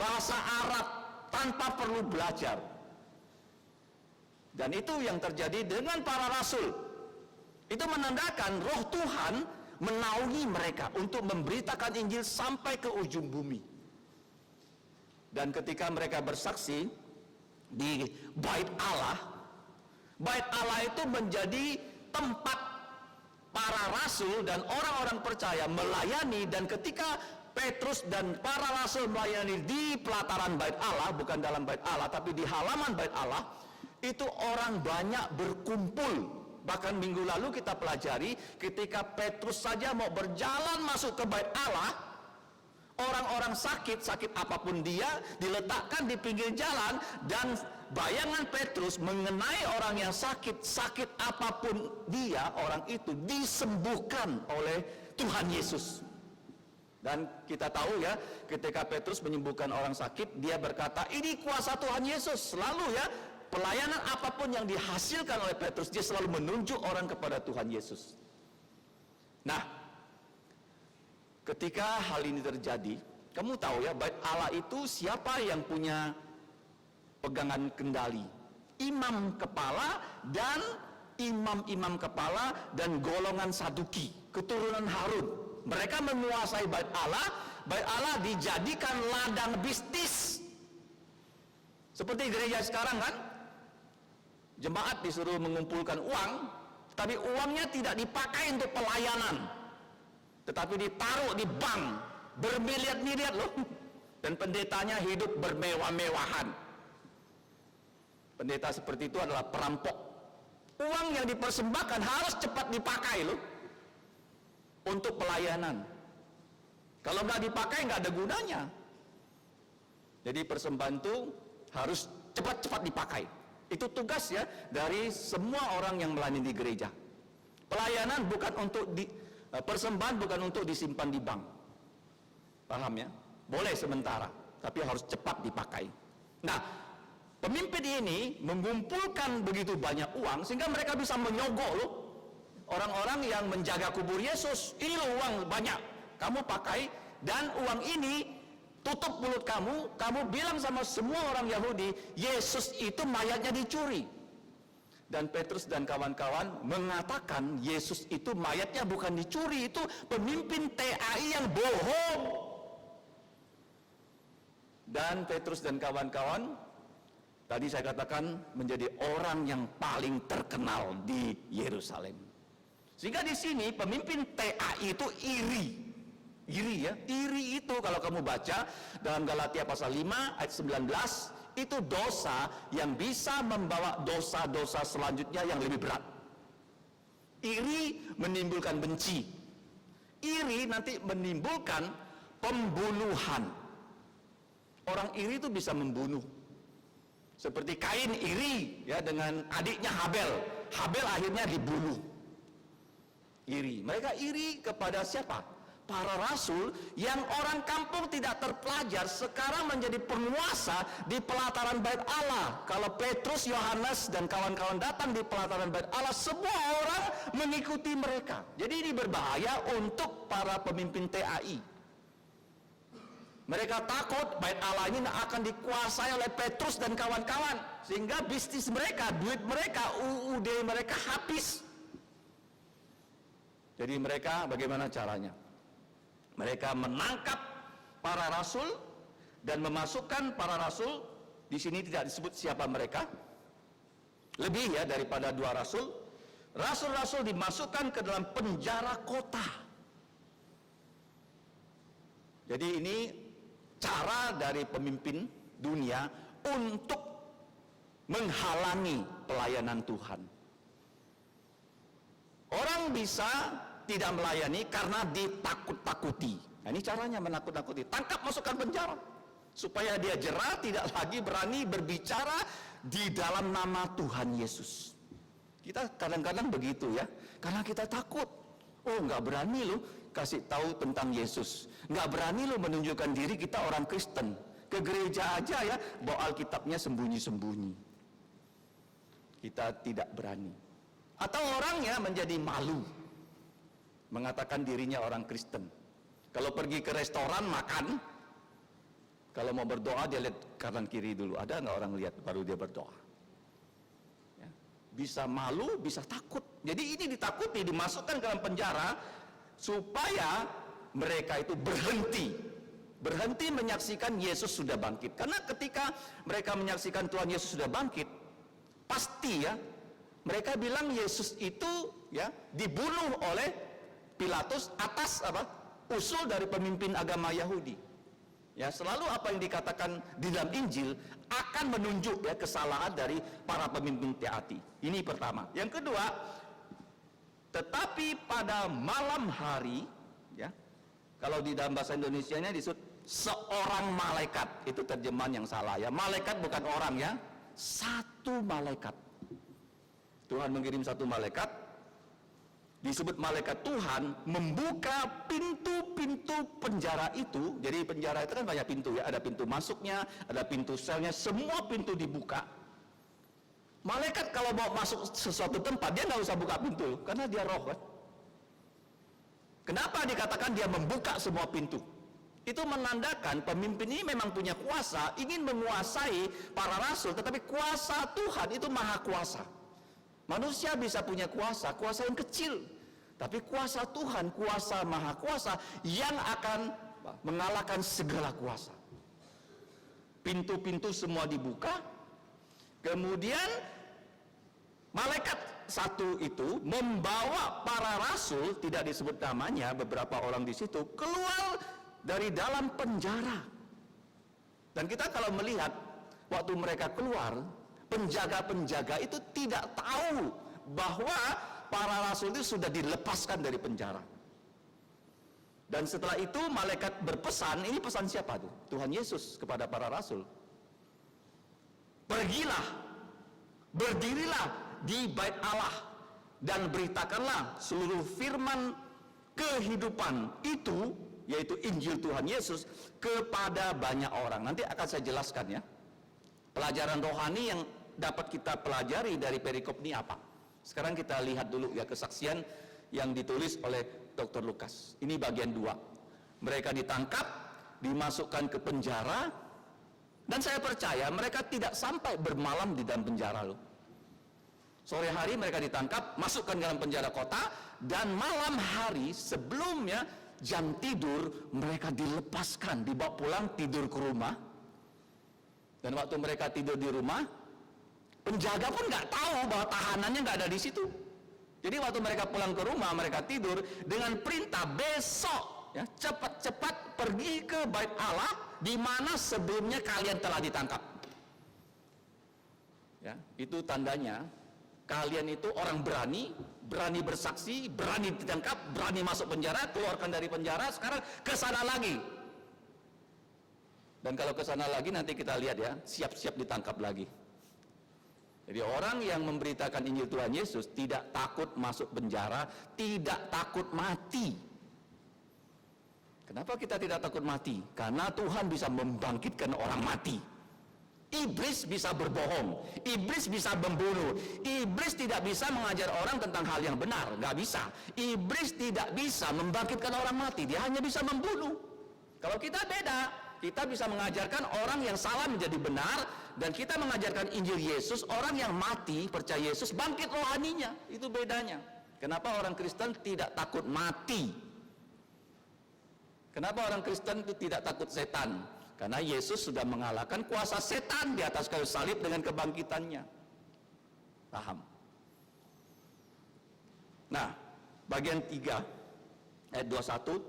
bahasa Arab tanpa perlu belajar. Dan itu yang terjadi dengan para rasul. Itu menandakan Roh Tuhan menaungi mereka untuk memberitakan Injil sampai ke ujung bumi. Dan ketika mereka bersaksi di Bait Allah itu menjadi tempat para rasul dan orang-orang percaya melayani. Dan ketika Petrus dan para rasul melayani di pelataran Bait Allah, bukan dalam Bait Allah tapi di halaman Bait Allah, itu orang banyak berkumpul. Bahkan minggu lalu kita pelajari, ketika Petrus saja mau berjalan masuk ke Bait Allah, orang-orang sakit apapun dia, diletakkan di pinggir jalan, dan bayangan Petrus mengenai orang yang sakit apapun dia, orang itu disembuhkan oleh Tuhan Yesus. Dan kita tahu ketika Petrus menyembuhkan orang sakit, dia berkata, ini kuasa Tuhan Yesus. Selalu pelayanan apapun yang dihasilkan oleh Petrus, dia selalu menunjuk orang kepada Tuhan Yesus. Nah, ketika hal ini terjadi, kamu tahu Bait Allah itu siapa yang punya pegangan kendali? Imam kepala dan imam-imam kepala dan golongan Saduki, keturunan Harun. Mereka menguasai Bait Allah. Bait Allah dijadikan ladang bisnis. Seperti gereja sekarang kan? Jemaat disuruh mengumpulkan uang, tapi uangnya tidak dipakai untuk pelayanan, tetapi ditaruh di bank bermiliar-miliar loh. dan pendetanya hidup bermewah-mewahan. Pendeta seperti itu adalah perampok. Uang yang dipersembahkan harus cepat dipakai loh, untuk pelayanan. Kalau nggak dipakai nggak ada gunanya. Jadi persembahan itu harus cepat-cepat dipakai. Itu tugas ya dari semua orang yang melayani di gereja. Pelayanan bukan untuk persembahan bukan untuk disimpan di bank. Paham ya? Boleh sementara, tapi harus cepat dipakai. Nah, pemimpin ini mengumpulkan begitu banyak uang sehingga mereka bisa menyogok loh orang-orang yang menjaga kubur Yesus. Ini loh uang banyak, kamu pakai, dan uang ini tutup mulut kamu bilang sama semua orang Yahudi, Yesus itu mayatnya dicuri. Dan Petrus dan kawan-kawan mengatakan Yesus itu mayatnya bukan dicuri, itu pemimpin TAI yang bohong. Dan Petrus dan kawan-kawan tadi saya katakan menjadi orang yang paling terkenal di Yerusalem. Sehingga di sini pemimpin TAI itu iri ya, iri itu kalau kamu baca dalam Galatia pasal 5 ayat 19, itu dosa yang bisa membawa dosa-dosa selanjutnya yang lebih berat. Iri menimbulkan benci. Iri nanti menimbulkan pembunuhan. Orang iri itu bisa membunuh. Seperti Kain iri ya dengan adiknya Habel. Habel akhirnya dibunuh. Iri. Mereka iri kepada siapa? Para rasul yang orang kampung tidak terpelajar sekarang menjadi penguasa di pelataran bait Allah. Kalau Petrus, Yohanes dan kawan-kawan datang di pelataran bait Allah, semua orang mengikuti mereka. Jadi ini berbahaya untuk para pemimpin TAI. Mereka takut bait Allah ini akan dikuasai oleh Petrus dan kawan-kawan, sehingga bisnis mereka, duit mereka, UUD mereka habis. Jadi mereka bagaimana caranya? Mereka menangkap para rasul dan memasukkan para rasul. Di sini tidak disebut siapa mereka. Lebih ya daripada 2 rasul. Rasul-rasul dimasukkan ke dalam penjara kota. Jadi ini cara dari pemimpin dunia untuk menghalangi pelayanan Tuhan. Orang bisa tidak melayani karena ditakut-takuti. Nah, ini caranya menakut-nakuti. Tangkap, masukkan penjara. Supaya dia jera, tidak lagi berani berbicara di dalam nama Tuhan Yesus. Kita kadang-kadang begitu ya. Karena kita takut. Oh, nggak berani loh kasih tahu tentang Yesus. Nggak berani loh menunjukkan diri kita orang Kristen. Ke gereja aja ya, bawa Alkitabnya sembunyi-sembunyi. Kita tidak berani. Atau orangnya menjadi malu mengatakan dirinya orang Kristen. Kalau pergi ke restoran makan, kalau mau berdoa dia lihat kanan kiri dulu, ada nggak orang lihat baru dia berdoa. Ya. Bisa malu, bisa takut. Jadi ini ditakuti, dimasukkan ke dalam penjara supaya mereka itu berhenti menyaksikan Yesus sudah bangkit. Karena ketika mereka menyaksikan Tuhan Yesus sudah bangkit, pasti ya mereka bilang Yesus itu ya dibunuh oleh Pilatus atas apa? Usul dari pemimpin agama Yahudi. Ya, selalu apa yang dikatakan di dalam Injil akan menunjuk ya kesalahan dari para pemimpin TAI. Ini pertama. Yang kedua, tetapi pada malam hari ya. Kalau di dalam bahasa Indonesianya disebut seorang malaikat. Itu terjemahan yang salah ya. Malaikat bukan orang ya. Satu malaikat. Tuhan mengirim satu malaikat, disebut malaikat Tuhan, membuka pintu-pintu penjara itu. Jadi penjara itu kan banyak pintu ya, ada pintu masuknya, ada pintu selnya, semua pintu dibuka. Malaikat kalau mau masuk sesuatu tempat, dia nggak usah buka pintu, karena dia roh kan. Kenapa dikatakan dia membuka semua pintu? Itu menandakan pemimpin ini memang punya kuasa, ingin menguasai para rasul, tetapi kuasa Tuhan itu maha kuasa. Manusia bisa punya kuasa yang kecil. Tapi kuasa Tuhan, kuasa maha kuasa yang akan mengalahkan segala kuasa. Pintu-pintu semua dibuka. Kemudian malaikat satu itu membawa para rasul, tidak disebut namanya, beberapa orang di situ, keluar dari dalam penjara. Dan kita kalau melihat waktu mereka keluar, penjaga-penjaga itu tidak tahu bahwa para rasul itu sudah dilepaskan dari penjara. Dan setelah itu malaikat berpesan, ini pesan siapa tuh? Tuhan Yesus kepada para rasul. Pergilah, berdirilah di bait Allah dan beritakanlah seluruh firman kehidupan itu, yaitu Injil Tuhan Yesus, kepada banyak orang. Nanti akan saya jelaskan ya. Pelajaran rohani yang dapat kita pelajari dari perikop ini apa? Sekarang kita lihat dulu ya kesaksian yang ditulis oleh Dr. Lukas. Ini bagian 2. Mereka ditangkap, dimasukkan ke penjara, dan saya percaya mereka tidak sampai bermalam di dalam penjara loh. Sore hari mereka ditangkap, masukkan ke dalam penjara kota, dan malam hari sebelumnya jam tidur mereka dilepaskan, dibawa pulang tidur ke rumah. Dan waktu mereka tidur di rumah, penjaga pun nggak tahu bahwa tahanannya nggak ada di situ. Jadi waktu mereka pulang ke rumah, mereka tidur dengan perintah besok, ya, cepat-cepat pergi ke bait Allah di mana sebelumnya kalian telah ditangkap. Ya, itu tandanya kalian itu orang berani, berani bersaksi, berani ditangkap, berani masuk penjara, keluarkan dari penjara, sekarang ke sana lagi. Dan kalau ke sana lagi nanti kita lihat ya, siap-siap ditangkap lagi. Jadi orang yang memberitakan Injil Tuhan Yesus tidak takut masuk penjara, tidak takut mati. Kenapa kita tidak takut mati? Karena Tuhan bisa membangkitkan orang mati. Iblis bisa berbohong, iblis bisa membunuh, iblis tidak bisa mengajar orang tentang hal yang benar, nggak bisa. Iblis tidak bisa membangkitkan orang mati, dia hanya bisa membunuh. Kalau kita beda, kita bisa mengajarkan orang yang salah menjadi benar, dan kita mengajarkan Injil Yesus, orang yang mati percaya Yesus bangkit rohaninya. Itu bedanya. Kenapa orang Kristen tidak takut mati? Kenapa orang Kristen itu tidak takut setan? Karena Yesus sudah mengalahkan kuasa setan di atas kayu salib dengan kebangkitannya. Paham? Nah, bagian 3 ayat 21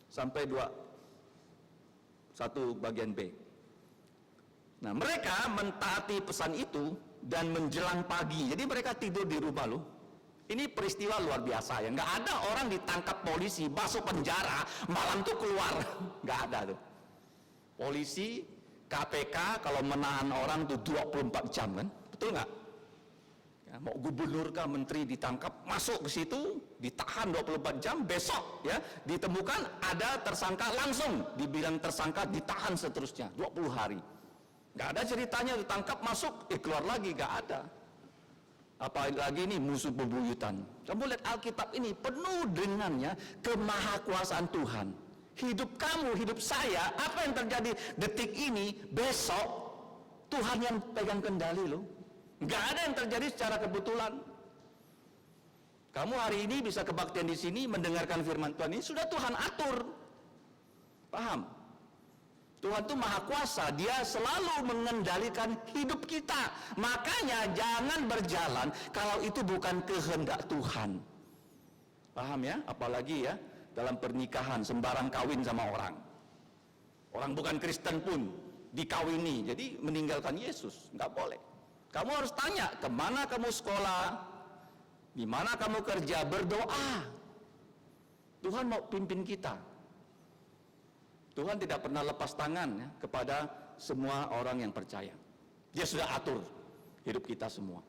sampai 21 bagian B. Nah, mereka mentaati pesan itu dan menjelang pagi. Jadi mereka tidur di rumah loh. Ini peristiwa luar biasa ya. Nggak ada orang ditangkap polisi, masuk penjara, malam tuh keluar. Nggak ada tuh. Polisi, KPK kalau menahan orang tuh 24 jam kan? Betul nggak? Ya, mau gubernur kah, menteri ditangkap, masuk ke situ, ditahan 24 jam, besok ya ditemukan ada tersangka, langsung dibilang tersangka, ditahan seterusnya 20 hari. Nggak ada ceritanya ditangkap, masuk, keluar lagi, nggak ada. Apalagi ini musuh bebuyutan. Kamu lihat Alkitab ini penuh dengannya kemahakuasaan Tuhan. Hidup kamu, hidup saya, apa yang terjadi detik ini, besok Tuhan yang pegang kendali loh. Nggak ada yang terjadi secara kebetulan. Kamu hari ini bisa kebaktian di sini mendengarkan firman Tuhan ini sudah Tuhan atur. Paham? Tuhan itu maha kuasa, dia selalu mengendalikan hidup kita. Makanya jangan berjalan kalau itu bukan kehendak Tuhan. Paham ya? Apalagi ya dalam pernikahan sembarang kawin sama orang. Orang bukan Kristen pun dikawini, jadi meninggalkan Yesus, nggak boleh. Kamu harus tanya, kemana kamu sekolah, di mana kamu kerja, berdoa. Tuhan mau pimpin kita. Tuhan tidak pernah lepas tangan ya, kepada semua orang yang percaya. Dia sudah atur hidup kita semua.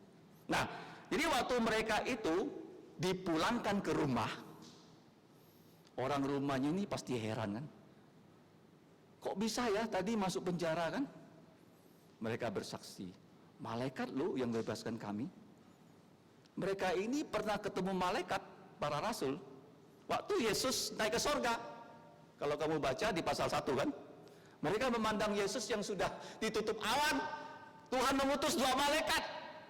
Nah, jadi waktu mereka itu dipulangkan ke rumah, orang rumahnya ini pasti heran kan? Kok bisa ya tadi masuk penjara kan? Mereka bersaksi, malaikat lu yang bebaskan kami. Mereka ini pernah ketemu malaikat, para rasul, waktu Yesus naik ke sorga. Kalau kamu baca di pasal 1 kan, mereka memandang Yesus yang sudah ditutup awan. Tuhan mengutus 2 malaikat.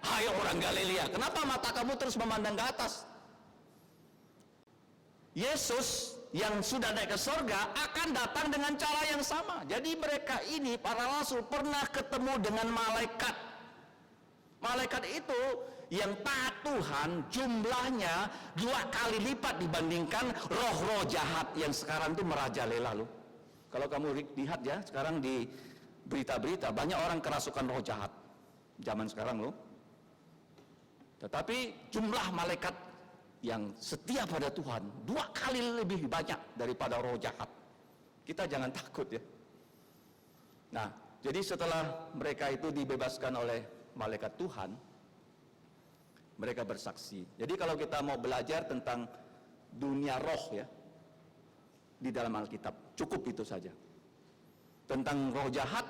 Hai orang Galilea, kenapa mata kamu terus memandang ke atas? Yesus yang sudah naik ke sorga akan datang dengan cara yang sama. Jadi mereka ini, para rasul, pernah ketemu dengan malaikat. Malaikat itu yang taat Tuhan jumlahnya 2 kali lipat dibandingkan roh-roh jahat yang sekarang itu merajalela loh. Kalau kamu lihat ya, sekarang di berita-berita banyak orang kerasukan roh jahat zaman sekarang loh. Tetapi jumlah malaikat yang setia pada Tuhan 2 kali lebih banyak daripada roh jahat. Kita jangan takut ya. Nah, jadi setelah mereka itu dibebaskan oleh malaikat Tuhan, mereka bersaksi. Jadi kalau kita mau belajar tentang dunia roh ya, di dalam Alkitab, cukup itu saja. Tentang roh jahat,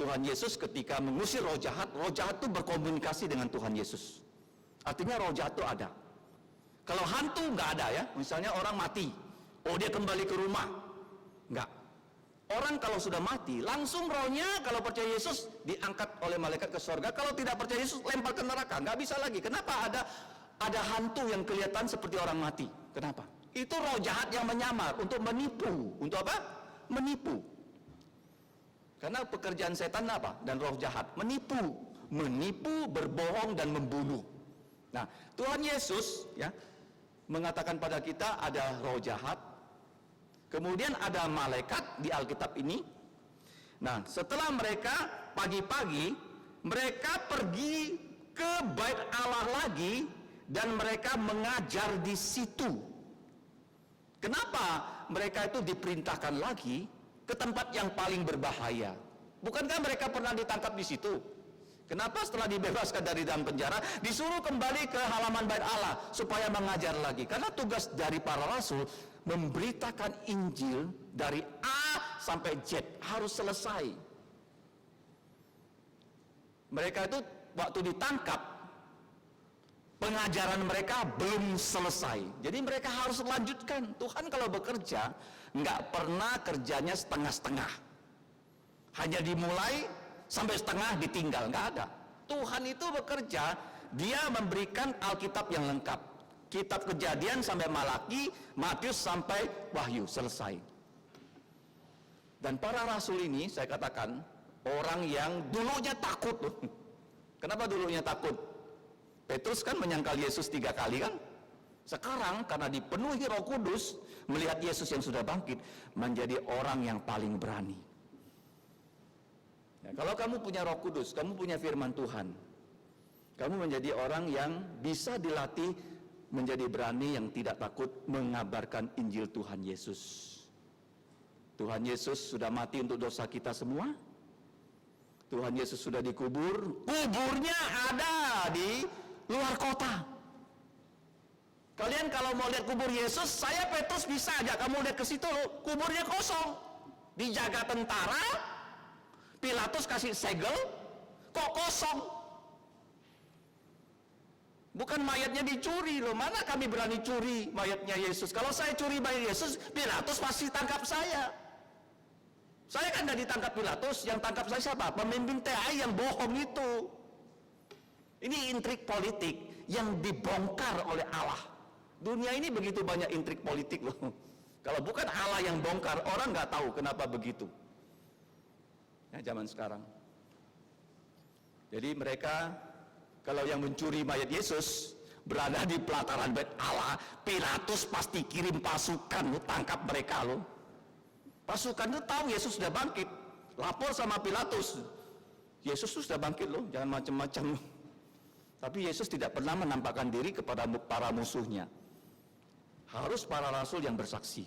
Tuhan Yesus ketika mengusir roh jahat itu berkomunikasi dengan Tuhan Yesus. Artinya roh jahat itu ada. Kalau hantu nggak ada ya, misalnya orang mati, oh dia kembali ke rumah, nggak. Orang kalau sudah mati, langsung rohnya kalau percaya Yesus diangkat oleh malaikat ke surga. Kalau tidak percaya Yesus, lempar ke neraka, nggak bisa lagi. Kenapa ada hantu yang kelihatan seperti orang mati? Kenapa? Itu roh jahat yang menyamar untuk menipu. Untuk apa? Menipu. Karena pekerjaan setan apa? Dan roh jahat menipu, berbohong dan membunuh. Nah, Tuhan Yesus ya mengatakan pada kita ada roh jahat. Kemudian ada malaikat di Alkitab ini. Nah, setelah mereka pagi-pagi mereka pergi ke Bait Allah lagi dan mereka mengajar di situ. Kenapa mereka itu diperintahkan lagi ke tempat yang paling berbahaya? Bukankah mereka pernah ditangkap di situ? Kenapa setelah dibebaskan dari dalam penjara disuruh kembali ke halaman Bait Allah supaya mengajar lagi? Karena tugas dari para rasul memberitakan Injil dari A sampai Z harus selesai. Mereka itu waktu ditangkap, pengajaran mereka belum selesai. Jadi mereka harus melanjutkan. Tuhan kalau bekerja, nggak pernah kerjanya setengah-setengah. Hanya dimulai, sampai setengah ditinggal. Nggak ada. Tuhan itu bekerja, dia memberikan Alkitab yang lengkap. Kitab Kejadian sampai Malaki, Matius sampai Wahyu, selesai. Dan para rasul ini, saya katakan, orang yang dulunya takut. Kenapa dulunya takut? Petrus kan menyangkal Yesus 3 kali kan? Sekarang karena dipenuhi Roh Kudus, melihat Yesus yang sudah bangkit, menjadi orang yang paling berani. Ya, kalau kamu punya Roh Kudus, kamu punya firman Tuhan, kamu menjadi orang yang bisa dilatih menjadi berani yang tidak takut mengabarkan Injil Tuhan Yesus. Tuhan Yesus sudah mati untuk dosa kita semua. Tuhan Yesus sudah dikubur, kuburnya ada di luar kota. Kalian kalau mau lihat kubur Yesus, saya Petrus bisa aja kamu lihat ke situ, kuburnya kosong, dijaga tentara, Pilatus kasih segel, kok kosong? Bukan mayatnya dicuri loh, mana kami berani curi mayatnya Yesus? Kalau saya curi mayat Yesus, Pilatus pasti tangkap saya. Saya kan tidak ditangkap Pilatus, yang tangkap saya siapa? Pemimpin TAI yang bohong itu. Ini intrik politik yang dibongkar oleh Allah. Dunia ini begitu banyak intrik politik loh. Kalau bukan Allah yang bongkar, orang nggak tahu kenapa begitu. Ya, zaman sekarang. Jadi mereka, kalau yang mencuri mayat Yesus berada di pelataran Bait Allah, Pilatus pasti kirim pasukan lo, tangkap mereka lo. Pasukan itu tahu Yesus sudah bangkit, lapor sama Pilatus, Yesus sudah bangkit lo, jangan macam-macam lo. Tapi Yesus tidak pernah menampakkan diri kepada para musuhnya. Harus para rasul yang bersaksi.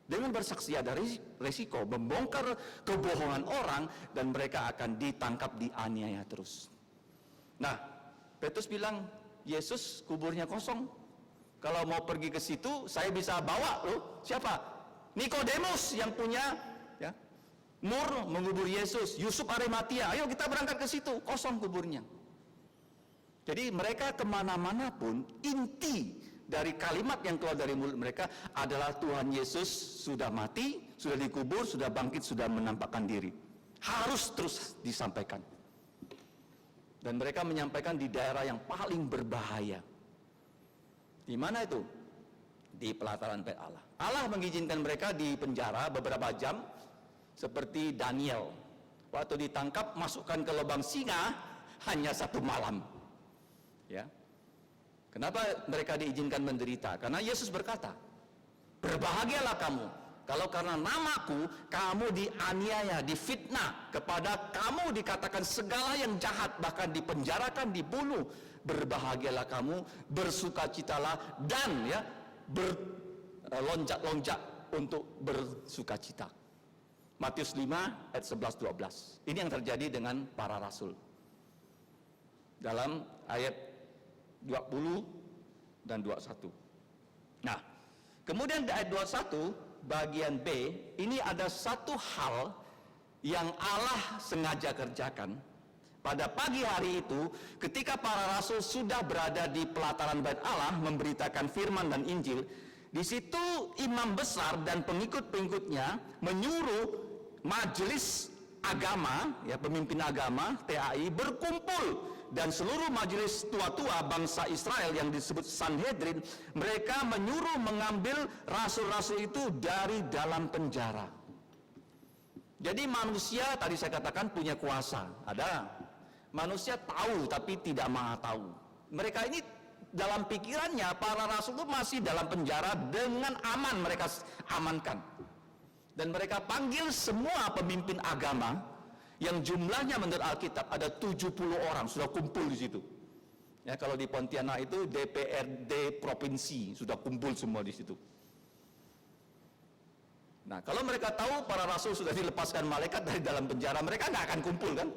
Dengan bersaksi ada resiko membongkar kebohongan orang dan mereka akan ditangkap, dianiaya terus. Nah, Petrus bilang, Yesus kuburnya kosong. Kalau mau pergi ke situ, saya bisa bawa loh. Siapa? Nikodemus yang punya ya, mur mengubur Yesus. Yusuf Arimatia, ayo kita berangkat ke situ, kosong kuburnya. Jadi mereka kemana-mana pun, inti dari kalimat yang keluar dari mulut mereka adalah Tuhan Yesus sudah mati, sudah dikubur, sudah bangkit, sudah menampakkan diri. Harus terus disampaikan. Dan mereka menyampaikan di daerah yang paling berbahaya. Di mana itu? Di pelataran Bait Allah. Allah mengizinkan mereka di penjara beberapa jam, seperti Daniel. Waktu ditangkap, masukkan ke lubang singa, hanya 1 malam. Ya. Kenapa mereka diizinkan menderita? Karena Yesus berkata, berbahagialah kamu Kalau karena namaku, kamu dianiaya, difitnah, kepada kamu dikatakan segala yang jahat, bahkan dipenjarakan, dibunuh, berbahagialah kamu, bersukacitalah, dan ya berlonjak-lonjak untuk bersukacita. Matius 5 ayat 11-12. Ini yang terjadi dengan para rasul. Dalam ayat 20 dan 21. Nah, kemudian di ayat 21 bagian B, ini ada satu hal yang Allah sengaja kerjakan. Pada pagi hari itu, ketika para rasul sudah berada di pelataran Bait Allah memberitakan firman dan Injil, di situ imam besar dan pengikut-pengikutnya menyuruh majelis agama, ya pemimpin agama TAI berkumpul, dan seluruh majelis tua-tua bangsa Israel yang disebut Sanhedrin, mereka menyuruh mengambil rasul-rasul itu dari dalam penjara. Jadi manusia tadi saya katakan punya kuasa, ada. Manusia tahu tapi tidak maha tahu. Mereka ini dalam pikirannya para rasul itu masih dalam penjara dengan aman, mereka amankan. Dan mereka panggil semua pemimpin agama yang jumlahnya menurut Alkitab ada 70 orang sudah kumpul di situ. Ya, kalau di Pontianak itu DPRD provinsi sudah kumpul semua di situ. Nah, kalau mereka tahu para rasul sudah dilepaskan malaikat dari dalam penjara, mereka nggak akan kumpul kan?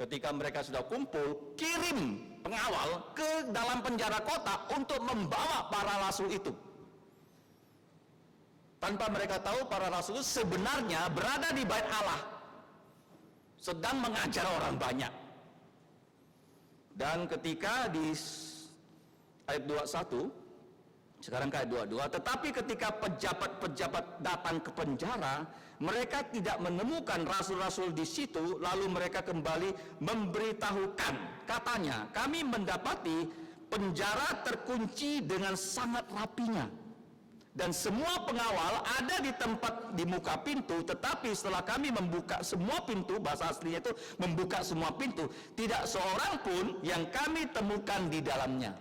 Ketika mereka sudah kumpul, kirim pengawal ke dalam penjara kota untuk membawa para rasul itu. Tanpa mereka tahu para rasul itu sebenarnya berada di Bait Allah, sedang mengajar orang banyak. Dan ketika di ayat 21, sekarang ke ayat 22, tetapi ketika pejabat-pejabat datang ke penjara, mereka tidak menemukan rasul-rasul di situ, lalu mereka kembali memberitahukan, katanya, kami mendapati penjara terkunci dengan sangat rapinya. Dan semua pengawal ada di tempat di muka pintu, tetapi setelah kami membuka semua pintu, bahasa aslinya itu membuka semua pintu, tidak seorang pun yang kami temukan di dalamnya.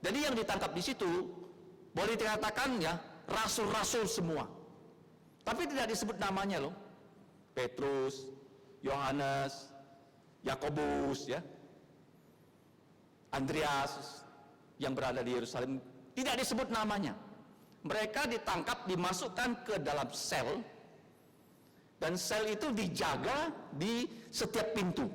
Jadi yang ditangkap di situ boleh dikatakan ya rasul-rasul semua. Tapi tidak disebut namanya loh. Petrus, Yohanes, Yakobus ya. Andreas yang berada di Yerusalem tidak disebut namanya. Mereka ditangkap, dimasukkan ke dalam sel, dan sel itu dijaga di setiap pintu.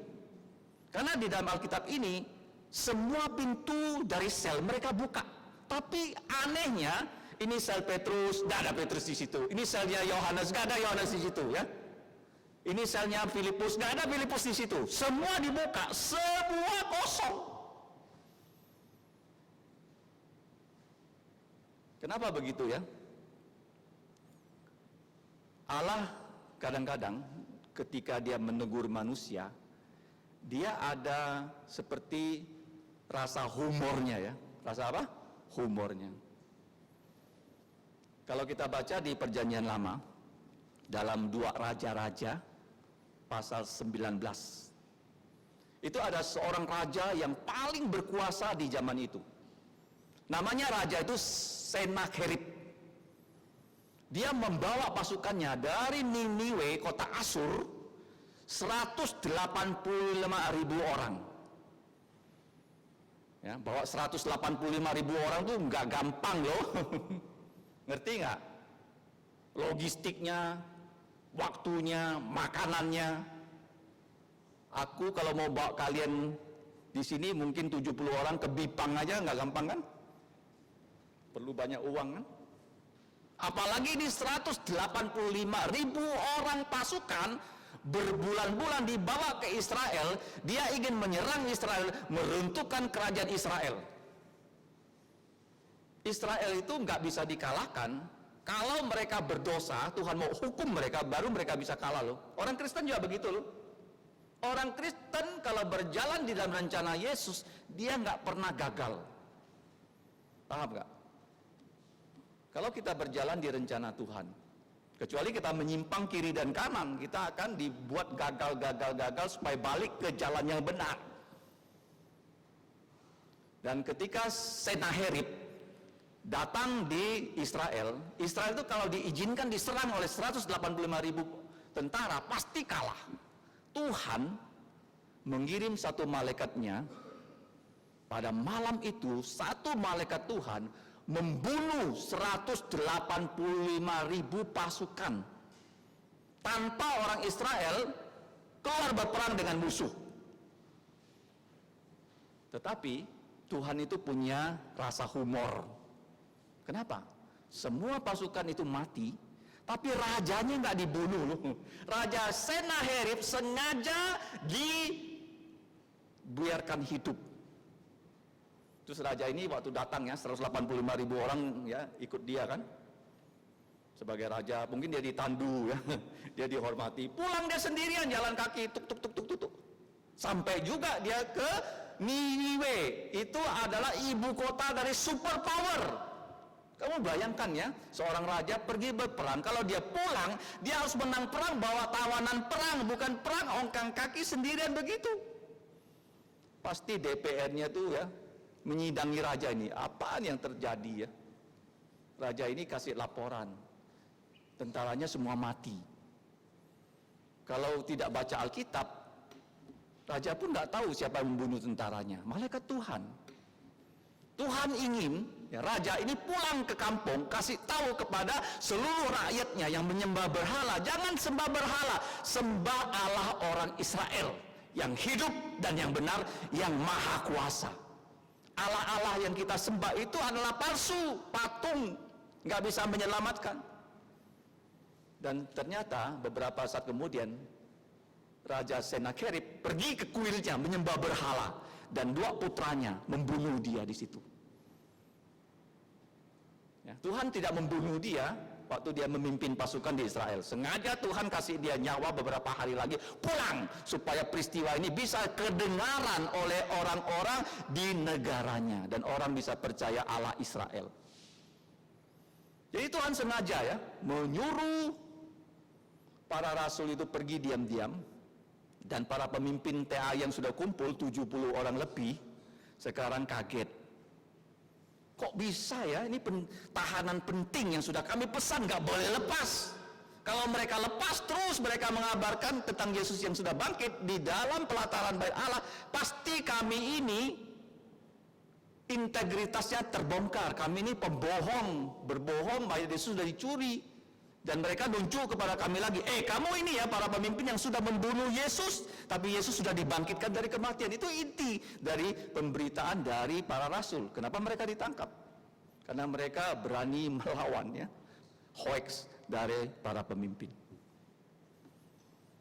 Karena di dalam Alkitab ini semua pintu dari sel mereka buka. Tapi anehnya ini sel Petrus, nggak ada Petrus di situ. Ini selnya Yohanes, nggak ada Yohanes di situ ya. Ini selnya Filipus, nggak ada Filipus di situ. Semua dibuka, semua kosong. Kenapa begitu ya? Allah kadang-kadang ketika dia menegur manusia, dia ada seperti rasa humornya ya. Rasa apa? Humornya. Kalau kita baca di Perjanjian Lama, dalam 2 Raja-Raja, pasal 19, itu ada seorang raja yang paling berkuasa di zaman itu. Namanya raja itu Sennacherib. Dia membawa pasukannya dari Niniwe, kota Asur, 185.000 orang. Ya, bawa 185.000 orang tuh nggak gampang loh. Ngerti nggak? Logistiknya, waktunya, makanannya. Aku kalau mau bawa kalian di sini mungkin 70 orang ke Bipang aja nggak gampang kan? Perlu banyak uang kan? Apalagi ini 185.000 orang pasukan berbulan-bulan dibawa ke Israel. Dia ingin menyerang Israel, meruntuhkan kerajaan Israel. Israel itu nggak bisa dikalahkan. Kalau mereka berdosa, Tuhan mau hukum mereka, baru mereka bisa kalah loh. Orang Kristen juga begitu loh. Orang Kristen kalau berjalan di dalam rencana Yesus, dia nggak pernah gagal. Paham nggak? Kalau kita berjalan di rencana Tuhan, kecuali kita menyimpang kiri dan kanan, kita akan dibuat gagal supaya balik ke jalan yang benar. Dan ketika Sennacherib datang di Israel. Israel itu kalau diizinkan diserang oleh 185.000 tentara, pasti kalah. Tuhan mengirim satu malaikatnya. Pada malam itu, satu malaikat Tuhan membunuh 185.000 pasukan. Tanpa orang Israel keluar berperang dengan musuh. Tetapi Tuhan itu punya rasa humor. Kenapa? Semua pasukan itu mati, tapi rajanya nggak dibunuh loh. Raja Senaherib sengaja dibiarkan hidup. Terus raja ini waktu datang ya, 185.000 orang ya ikut dia kan. Sebagai raja, mungkin dia ditandu ya, dia dihormati. Pulang dia sendirian jalan kaki, tuk tuk tuk tuk tuk tuk. Sampai juga dia ke Niniwe. Itu adalah ibu kota dari superpower. Kamu bayangkan ya, seorang raja pergi berperang, kalau dia pulang, dia harus menang perang, bawa tawanan perang, bukan perang ongkang kaki sendirian begitu. Pasti DPR-nya tuh ya, menyidangi raja ini, apaan yang terjadi ya. Raja ini kasih laporan, tentaranya semua mati. Kalau tidak baca Alkitab, raja pun nggak tahu siapa yang membunuh tentaranya, malaikat Tuhan. Tuhan ingin ya, raja ini pulang ke kampung, kasih tahu kepada seluruh rakyatnya yang menyembah berhala, jangan sembah berhala, sembah Allah orang Israel yang hidup dan yang benar, yang maha kuasa. Allah-Allah yang kita sembah itu adalah palsu, patung, nggak bisa menyelamatkan. Dan ternyata beberapa saat kemudian Raja Senakerib pergi ke kuilnya menyembah berhala, dan 2 putranya membunuh dia di situ. Ya, Tuhan tidak membunuh dia waktu dia memimpin pasukan di Israel. Sengaja Tuhan kasih dia nyawa beberapa hari lagi pulang, supaya peristiwa ini bisa kedengaran oleh orang-orang di negaranya, dan orang bisa percaya Allah Israel. Jadi Tuhan sengaja ya menyuruh para rasul itu pergi diam-diam. Dan para pemimpin TA yang sudah kumpul 70 orang lebih sekarang kaget. Kok bisa ya, ini tahanan penting yang sudah kami pesan gak boleh lepas. Kalau mereka lepas terus mereka mengabarkan tentang Yesus yang sudah bangkit di dalam pelataran bait Allah, pasti kami ini integritasnya terbongkar. Kami ini pembohong, berbohong bahwa Yesus sudah dicuri. Dan mereka muncul kepada kami lagi, kamu ini ya para pemimpin yang sudah membunuh Yesus, tapi Yesus sudah dibangkitkan dari kematian. Itu inti dari pemberitaan dari para rasul. Kenapa mereka ditangkap? Karena mereka berani melawan ya, hoax dari para pemimpin.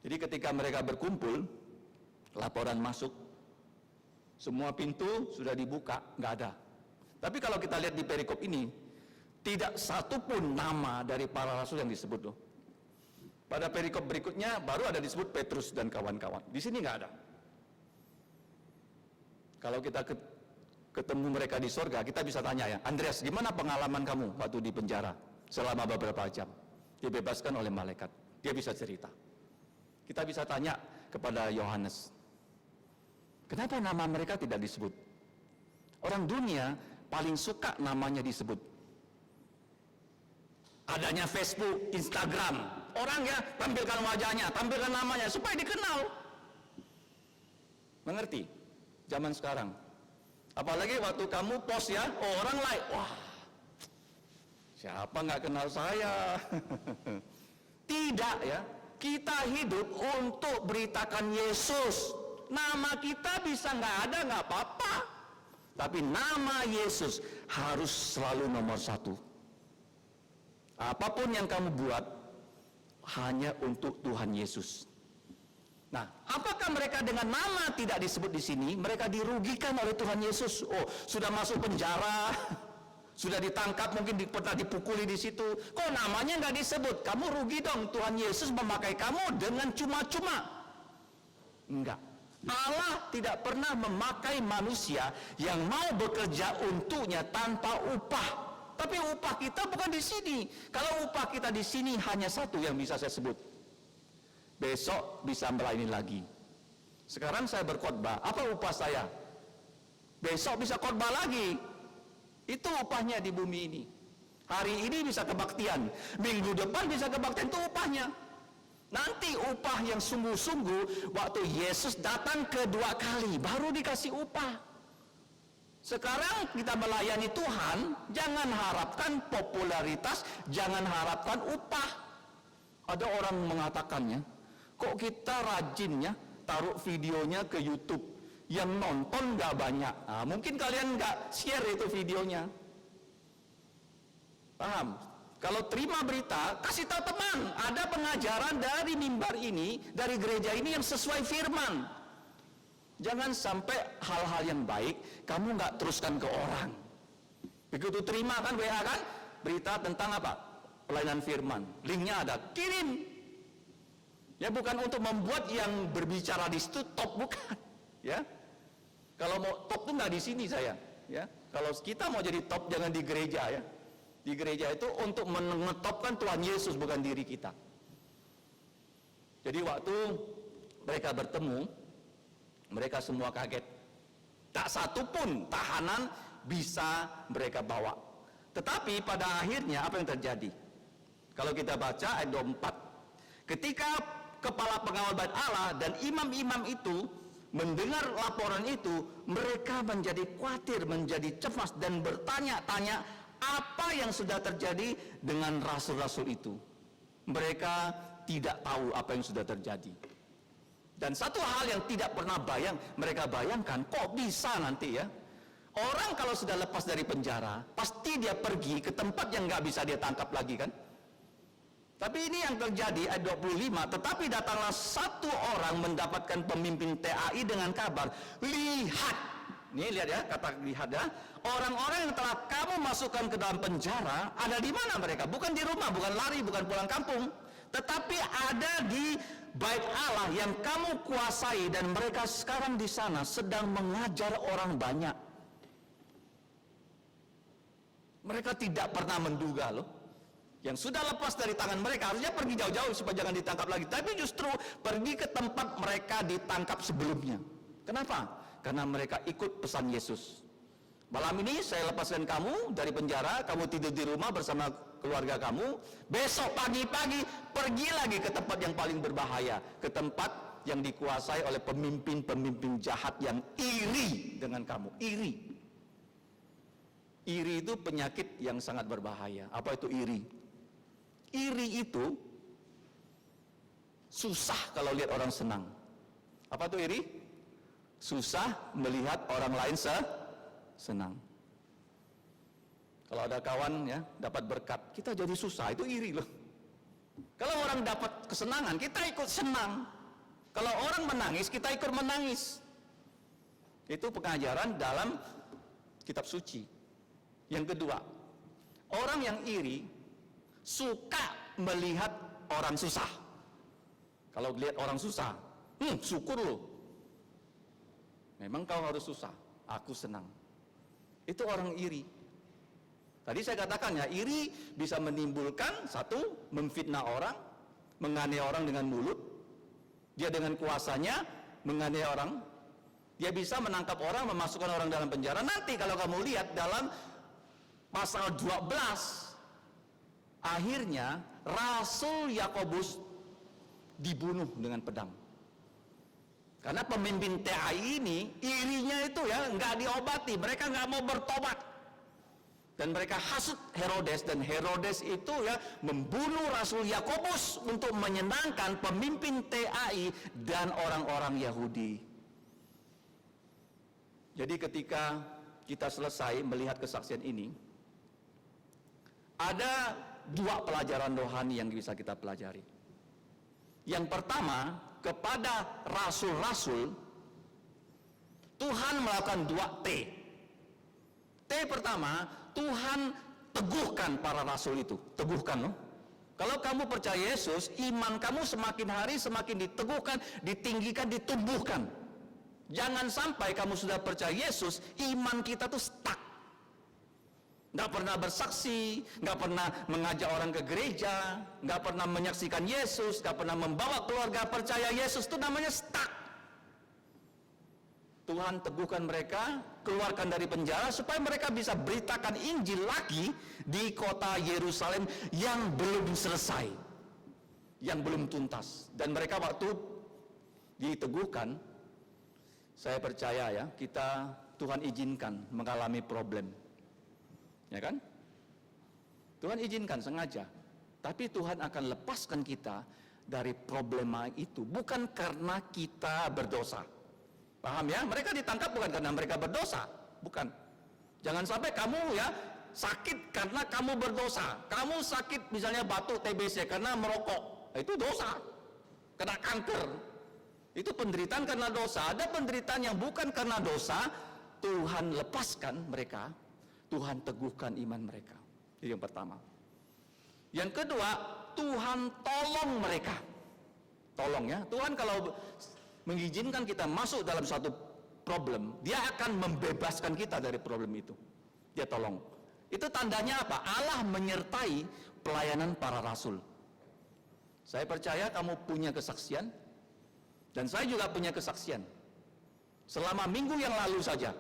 Jadi ketika mereka berkumpul, laporan masuk, semua pintu sudah dibuka, nggak ada. Tapi kalau kita lihat di perikop ini, tidak satu pun nama dari para rasul yang disebut loh. Pada perikop berikutnya baru ada disebut Petrus dan kawan-kawan. Di sini nggak ada. Kalau kita ketemu mereka di sorga, kita bisa tanya ya, Andreas, gimana pengalaman kamu waktu di penjara selama beberapa jam? Dibebaskan oleh malaikat. Dia bisa cerita. Kita bisa tanya kepada Yohanes, kenapa nama mereka tidak disebut? Orang dunia paling suka namanya disebut. Adanya Facebook, Instagram, orang ya tampilkan wajahnya, tampilkan namanya supaya dikenal. Mengerti? Zaman sekarang. Apalagi waktu kamu post ya, orang like, wah, siapa nggak kenal saya? Tidak ya, kita hidup untuk beritakan Yesus. Nama kita bisa nggak ada, nggak apa-apa. Tapi nama Yesus harus selalu nomor 1. Apapun yang kamu buat hanya untuk Tuhan Yesus. Nah, apakah mereka dengan nama tidak disebut di sini? Mereka dirugikan oleh Tuhan Yesus. Oh, sudah masuk penjara, sudah ditangkap, mungkin pernah dipukuli di situ. Kok namanya nggak disebut? Kamu rugi dong. Tuhan Yesus memakai kamu dengan cuma-cuma. Enggak. Allah tidak pernah memakai manusia yang mau bekerja untuknya tanpa upah. Tapi upah kita bukan di sini. Kalau upah kita di sini hanya satu yang bisa saya sebut. Besok bisa melayani lagi. Sekarang saya berkhotbah, apa upah saya? Besok bisa khotbah lagi. Itu upahnya di bumi ini. Hari ini bisa kebaktian, minggu depan bisa kebaktian, itu upahnya. Nanti upah yang sungguh-sungguh waktu Yesus datang kedua kali, baru dikasih upah. Sekarang kita melayani Tuhan, jangan harapkan popularitas, jangan harapkan upah. Ada orang mengatakannya, kok kita rajinnya taruh videonya ke YouTube, yang nonton gak banyak. Nah, mungkin kalian gak share itu videonya. Paham? Kalau terima berita, kasih tahu teman, ada pengajaran dari mimbar ini, dari gereja ini yang sesuai firman. Jangan sampai hal-hal yang baik kamu nggak teruskan ke orang. Begitu terima kan WA kan, berita tentang apa? Pelayanan firman. Linknya ada, kirim. Ya bukan untuk membuat yang berbicara di situ top, bukan. Ya, kalau mau top tuh nggak di sini saya. Ya, kalau kita mau jadi top jangan di gereja ya. Di gereja itu untuk mengetopkan Tuhan Yesus, bukan diri kita. Jadi waktu mereka bertemu, mereka semua kaget. Tak satu pun tahanan bisa mereka bawa. Tetapi pada akhirnya apa yang terjadi? Kalau kita baca ayat 24. Ketika kepala pengawal bait Allah dan imam-imam itu mendengar laporan itu, mereka menjadi khawatir, menjadi cemas dan bertanya-tanya apa yang sudah terjadi dengan rasul-rasul itu. Mereka tidak tahu apa yang sudah terjadi. Dan satu hal yang tidak pernah mereka bayangkan, kok bisa nanti ya, orang kalau sudah lepas dari penjara, pasti dia pergi ke tempat yang nggak bisa dia tangkap lagi kan. Tapi ini yang terjadi ayat 25, tetapi datanglah satu orang mendapatkan pemimpin TAI dengan kabar, lihat. Nih lihat ya, kata lihat ya. Orang-orang yang telah kamu masukkan ke dalam penjara, ada di mana mereka? Bukan di rumah, bukan lari, bukan pulang kampung. Tetapi ada di bait Allah yang kamu kuasai, dan mereka sekarang di sana sedang mengajar orang banyak. Mereka tidak pernah menduga loh. Yang sudah lepas dari tangan mereka, harusnya pergi jauh-jauh supaya jangan ditangkap lagi. Tapi justru pergi ke tempat mereka ditangkap sebelumnya. Kenapa? Karena mereka ikut pesan Yesus. Malam ini saya lepaskan kamu dari penjara, kamu tidur di rumah bersama keluarga kamu. Besok pagi-pagi pergi lagi ke tempat yang paling berbahaya, ke tempat yang dikuasai oleh pemimpin-pemimpin jahat yang iri dengan kamu. Iri. Iri itu penyakit yang sangat berbahaya. Apa itu iri? Iri itu susah kalau lihat orang senang. Apa itu iri? Susah melihat orang lain senang. Kalau ada kawan ya dapat berkat, kita jadi susah, itu iri loh. Kalau orang dapat kesenangan, kita ikut senang. Kalau orang menangis, kita ikut menangis. Itu pengajaran dalam kitab suci. Yang kedua, orang yang iri suka melihat orang susah. Kalau lihat orang susah, syukur loh. Memang kau harus susah, aku senang. Itu orang iri. Tadi saya katakan ya, iri bisa menimbulkan satu, memfitnah orang, menganiaya orang dengan mulut. Dia dengan kuasanya menganiaya orang. Dia bisa menangkap orang, memasukkan orang dalam penjara. Nanti kalau kamu lihat dalam pasal 12, akhirnya Rasul Yakobus dibunuh dengan pedang. Karena pemimpin TAI ini irinya itu ya nggak diobati, mereka nggak mau bertobat, dan mereka hasut Herodes, dan Herodes itu ya membunuh Rasul Yakobus untuk menyenangkan pemimpin TAI dan orang-orang Yahudi. Jadi ketika kita selesai melihat kesaksian ini, ada dua pelajaran rohani yang bisa kita pelajari. Yang pertama, kepada rasul-rasul, Tuhan melakukan 2 T. T pertama, Tuhan teguhkan para rasul itu. Teguhkan loh. Kalau kamu percaya Yesus, iman kamu semakin hari semakin diteguhkan, ditinggikan, ditumbuhkan. Jangan sampai kamu sudah percaya Yesus, iman kita tuh stuck. Nggak pernah bersaksi, nggak pernah mengajak orang ke gereja, nggak pernah menyaksikan Yesus, nggak pernah membawa keluarga percaya Yesus, itu namanya stuck. Tuhan teguhkan mereka, keluarkan dari penjara supaya mereka bisa beritakan Injil lagi di kota Yerusalem yang belum selesai, yang belum tuntas. Dan mereka waktu diteguhkan, saya percaya ya, Tuhan izinkan mengalami problem, ya kan? Tuhan izinkan sengaja, tapi Tuhan akan lepaskan kita dari problema itu, bukan karena kita berdosa. Paham ya? Mereka ditangkap bukan karena mereka berdosa, bukan. Jangan sampai kamu ya sakit karena kamu berdosa. Kamu sakit misalnya batuk TBC karena merokok, itu dosa. Kena kanker, itu penderitaan karena dosa. Ada penderitaan yang bukan karena dosa, Tuhan lepaskan mereka, Tuhan teguhkan iman mereka. Itu yang pertama. Yang kedua, Tuhan tolong mereka. Tolong ya, Tuhan kalau mengizinkan kita masuk dalam satu problem, Dia akan membebaskan kita dari problem itu. Dia tolong. Itu tandanya apa? Allah menyertai pelayanan para rasul. Saya percaya kamu punya kesaksian, dan saya juga punya kesaksian. Selama minggu yang lalu saja,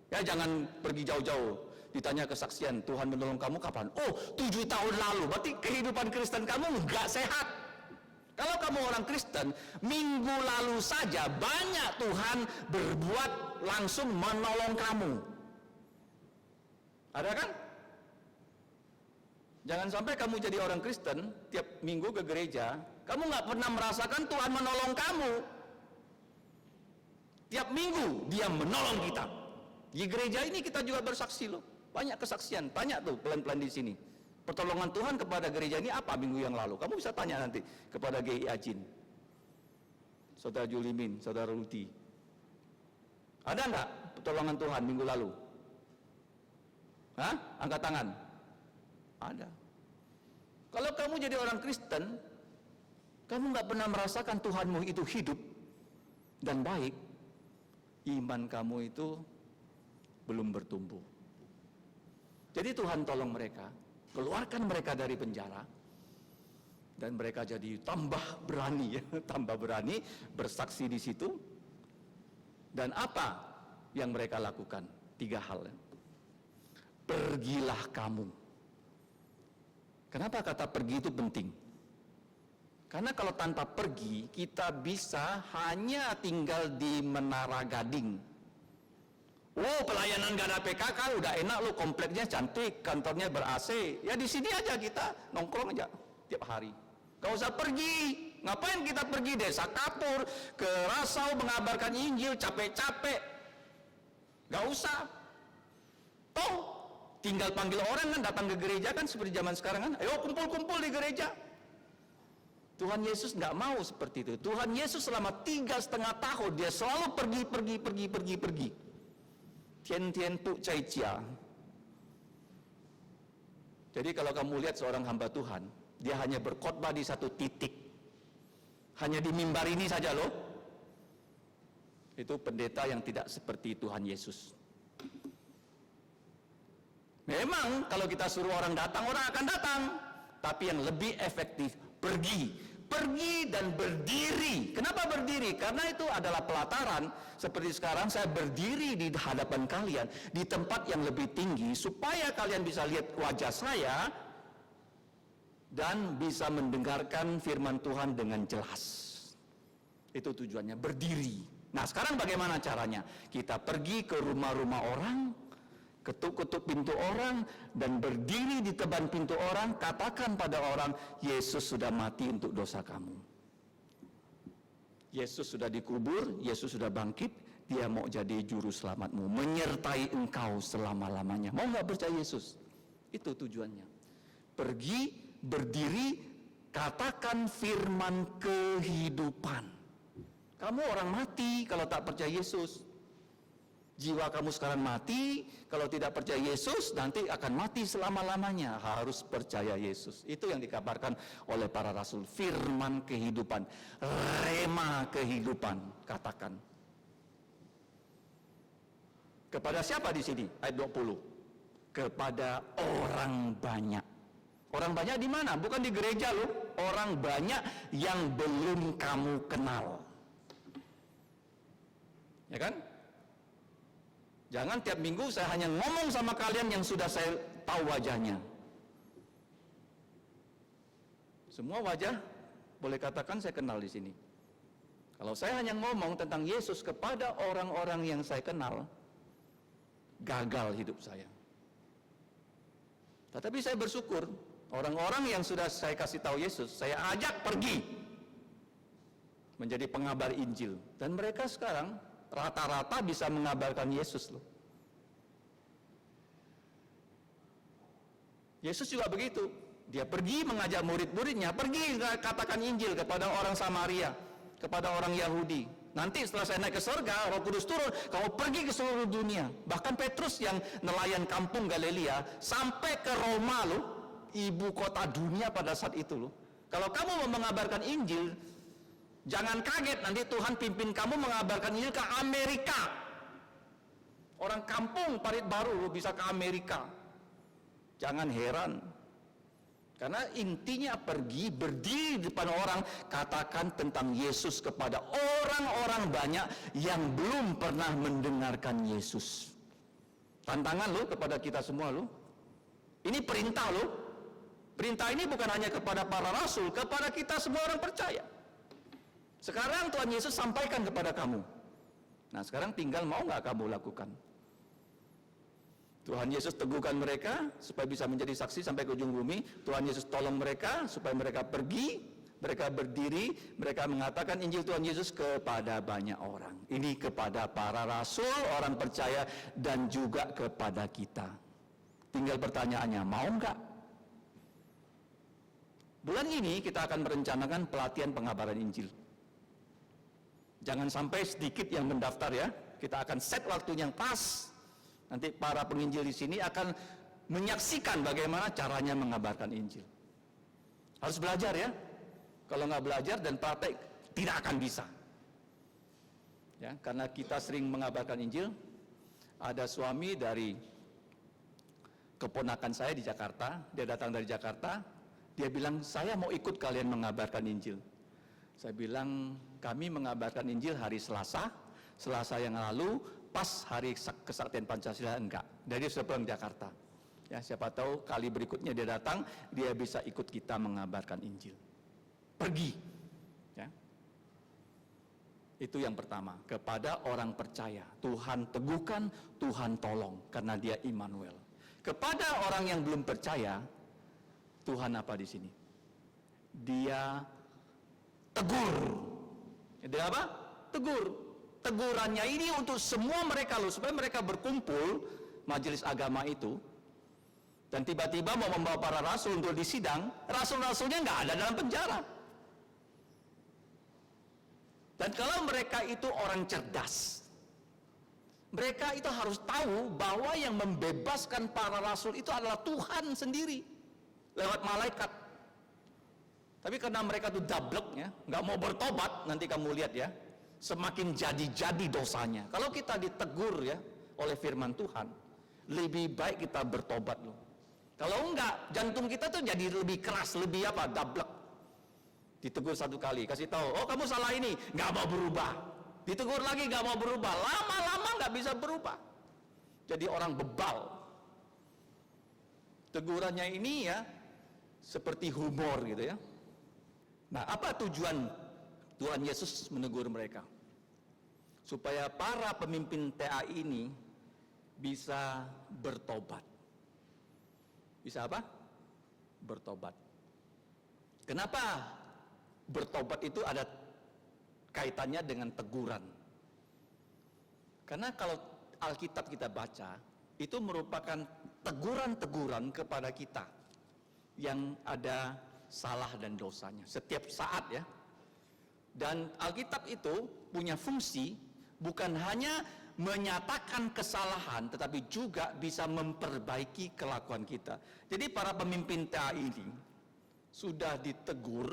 ya jangan pergi jauh-jauh, ditanya kesaksian, Tuhan menolong kamu kapan? Oh, 7 tahun lalu, berarti kehidupan Kristen kamu nggak sehat. Kalau kamu orang Kristen, minggu lalu saja banyak Tuhan berbuat langsung menolong kamu. Ada kan? Jangan sampai kamu jadi orang Kristen, tiap minggu ke gereja, kamu nggak pernah merasakan Tuhan menolong kamu. Tiap minggu Dia menolong kita. Di gereja ini kita juga bersaksi loh, banyak kesaksian, tanya tuh pelan-pelan di sini. Pertolongan Tuhan kepada gereja ini apa minggu yang lalu? Kamu bisa tanya nanti kepada GI Ajin, Saudara Julimin, Saudara Ruti. Ada enggak pertolongan Tuhan minggu lalu? Hah? Angkat tangan. Ada. Kalau kamu jadi orang Kristen, kamu enggak pernah merasakan Tuhanmu itu hidup dan baik, iman kamu itu belum bertumbuh. Jadi Tuhan tolong mereka, keluarkan mereka dari penjara, dan mereka jadi tambah berani, ya, tambah berani bersaksi di situ. Dan apa yang mereka lakukan? 3 hal. Pergilah kamu. Kenapa kata pergi itu penting? Karena kalau tanpa pergi, kita bisa hanya tinggal di Menara Gading. Oh, pelayanan gak ada PKK, udah enak lu, kompleknya cantik, kantornya ber-AC. Ya di sini aja kita nongkrong aja tiap hari. Gak usah pergi. Ngapain kita pergi desa Kapur, ke Rasau mengabarkan Injil, capek-capek. Gak usah. Toh, tinggal panggil orang kan, datang ke gereja kan, seperti zaman sekarang kan. Ayo kumpul-kumpul di gereja. Tuhan Yesus gak mau seperti itu. Tuhan Yesus selama 3,5 tahun, Dia selalu pergi. Tian pu cai cia. Jadi kalau kamu lihat seorang hamba Tuhan, dia hanya berkhotbah di satu titik, hanya di mimbar ini saja loh. Itu pendeta yang tidak seperti Tuhan Yesus. Memang kalau kita suruh orang datang, orang akan datang. Tapi yang lebih efektif, pergi dan berdiri. Kenapa berdiri? Karena itu adalah pelataran. Seperti sekarang saya berdiri di hadapan kalian di tempat yang lebih tinggi supaya kalian bisa lihat wajah saya dan bisa mendengarkan firman Tuhan dengan jelas. Itu tujuannya, berdiri. Nah, sekarang bagaimana caranya? Kita pergi ke rumah-rumah orang, ketuk-ketuk pintu orang, dan berdiri di depan pintu orang, katakan pada orang, Yesus sudah mati untuk dosa kamu. Yesus sudah dikubur, Yesus sudah bangkit, Dia mau jadi juru selamatmu, menyertai engkau selama-lamanya. Mau nggak percaya Yesus? Itu tujuannya. Pergi, berdiri, katakan firman kehidupan. Kamu orang mati kalau tak percaya Yesus. Jiwa kamu sekarang mati, kalau tidak percaya Yesus, nanti akan mati selama-lamanya. Harus percaya Yesus. Itu yang dikabarkan oleh para rasul. Firman kehidupan, rema kehidupan, katakan. Kepada siapa di sini? Ayat 20. Kepada orang banyak. Orang banyak di mana? Bukan di gereja loh. Orang banyak yang belum kamu kenal. Ya kan? Jangan tiap minggu saya hanya ngomong sama kalian yang sudah saya tahu wajahnya. Semua wajah boleh katakan saya kenal di sini. Kalau saya hanya ngomong tentang Yesus kepada orang-orang yang saya kenal, gagal hidup saya. Tetapi saya bersyukur, orang-orang yang sudah saya kasih tahu Yesus, saya ajak pergi menjadi pengabar Injil. Dan mereka sekarang rata-rata bisa mengabarkan Yesus loh. Yesus juga begitu. Dia pergi mengajak murid-muridnya, pergi katakan Injil kepada orang Samaria, kepada orang Yahudi. Nanti setelah saya naik ke surga, Roh Kudus turun, kamu pergi ke seluruh dunia. Bahkan Petrus yang nelayan kampung Galilea sampai ke Roma loh, ibu kota dunia pada saat itu loh. Kalau kamu mau mengabarkan Injil, jangan kaget nanti Tuhan pimpin kamu mengabarkan Injil ke Amerika. Orang kampung Parit Baru loh, bisa ke Amerika. Jangan heran. Karena intinya pergi, berdiri di depan orang, katakan tentang Yesus kepada orang-orang banyak yang belum pernah mendengarkan Yesus. Tantangan loh kepada kita semua loh. Ini perintah loh. Perintah ini bukan hanya kepada para rasul, kepada kita semua orang percaya. Sekarang Tuhan Yesus sampaikan kepada kamu. Nah sekarang tinggal mau nggak kamu lakukan? Tuhan Yesus teguhkan mereka supaya bisa menjadi saksi sampai ke ujung bumi. Tuhan Yesus tolong mereka supaya mereka pergi, mereka berdiri, mereka mengatakan Injil Tuhan Yesus kepada banyak orang. Ini kepada para rasul, orang percaya, dan juga kepada kita. Tinggal pertanyaannya, mau nggak? Bulan ini kita akan merencanakan pelatihan pengabaran Injil. Jangan sampai sedikit yang mendaftar ya. Kita akan set waktunya yang pas. Nanti para penginjil di sini akan menyaksikan bagaimana caranya mengabarkan Injil. Harus belajar ya. Kalau nggak belajar dan praktek, tidak akan bisa. Ya, karena kita sering mengabarkan Injil. Ada suami dari keponakan saya di Jakarta, dia datang dari Jakarta, dia bilang, saya mau ikut kalian mengabarkan Injil. Saya bilang, kami mengabarkan Injil hari Selasa yang lalu, pas hari kesaktian Pancasila enggak. Dari sudah pulang Jakarta. Ya, siapa tahu kali berikutnya dia datang, dia bisa ikut kita mengabarkan Injil. Pergi. Ya. Itu yang pertama, kepada orang percaya. Tuhan teguhkan, Tuhan tolong, karena dia Immanuel. Kepada orang yang belum percaya, Tuhan apa di sini? Dia tegur. Dia apa? Tegur. Tegurannya ini untuk semua mereka loh, supaya mereka berkumpul majelis agama itu, dan tiba-tiba mau membawa para rasul untuk disidang, rasul-rasulnya nggak ada dalam penjara. Dan kalau mereka itu orang cerdas, mereka itu harus tahu bahwa yang membebaskan para rasul itu adalah Tuhan sendiri lewat malaikat. Tapi karena mereka itu dablek ya, nggak mau bertobat, nanti kamu lihat ya, semakin jadi-jadi dosanya. Kalau kita ditegur ya oleh firman Tuhan, lebih baik kita bertobat loh. Kalau enggak, jantung kita tuh jadi lebih keras, lebih apa? Dablek. Ditegur satu kali, kasih tahu, oh kamu salah ini, nggak mau berubah. Ditegur lagi nggak mau berubah, lama-lama nggak bisa berubah. Jadi orang bebal. Tegurannya ini ya seperti humor gitu ya. Nah, apa tujuan Tuhan Yesus menegur mereka? Supaya para pemimpin TA ini bisa bertobat. Bisa apa? Bertobat. Kenapa bertobat itu ada kaitannya dengan teguran? Karena kalau Alkitab kita baca, itu merupakan teguran-teguran kepada kita yang ada salah dan dosanya setiap saat ya. Dan Alkitab itu punya fungsi bukan hanya menyatakan kesalahan, tetapi juga bisa memperbaiki kelakuan kita. Jadi para pemimpin TA ini sudah ditegur.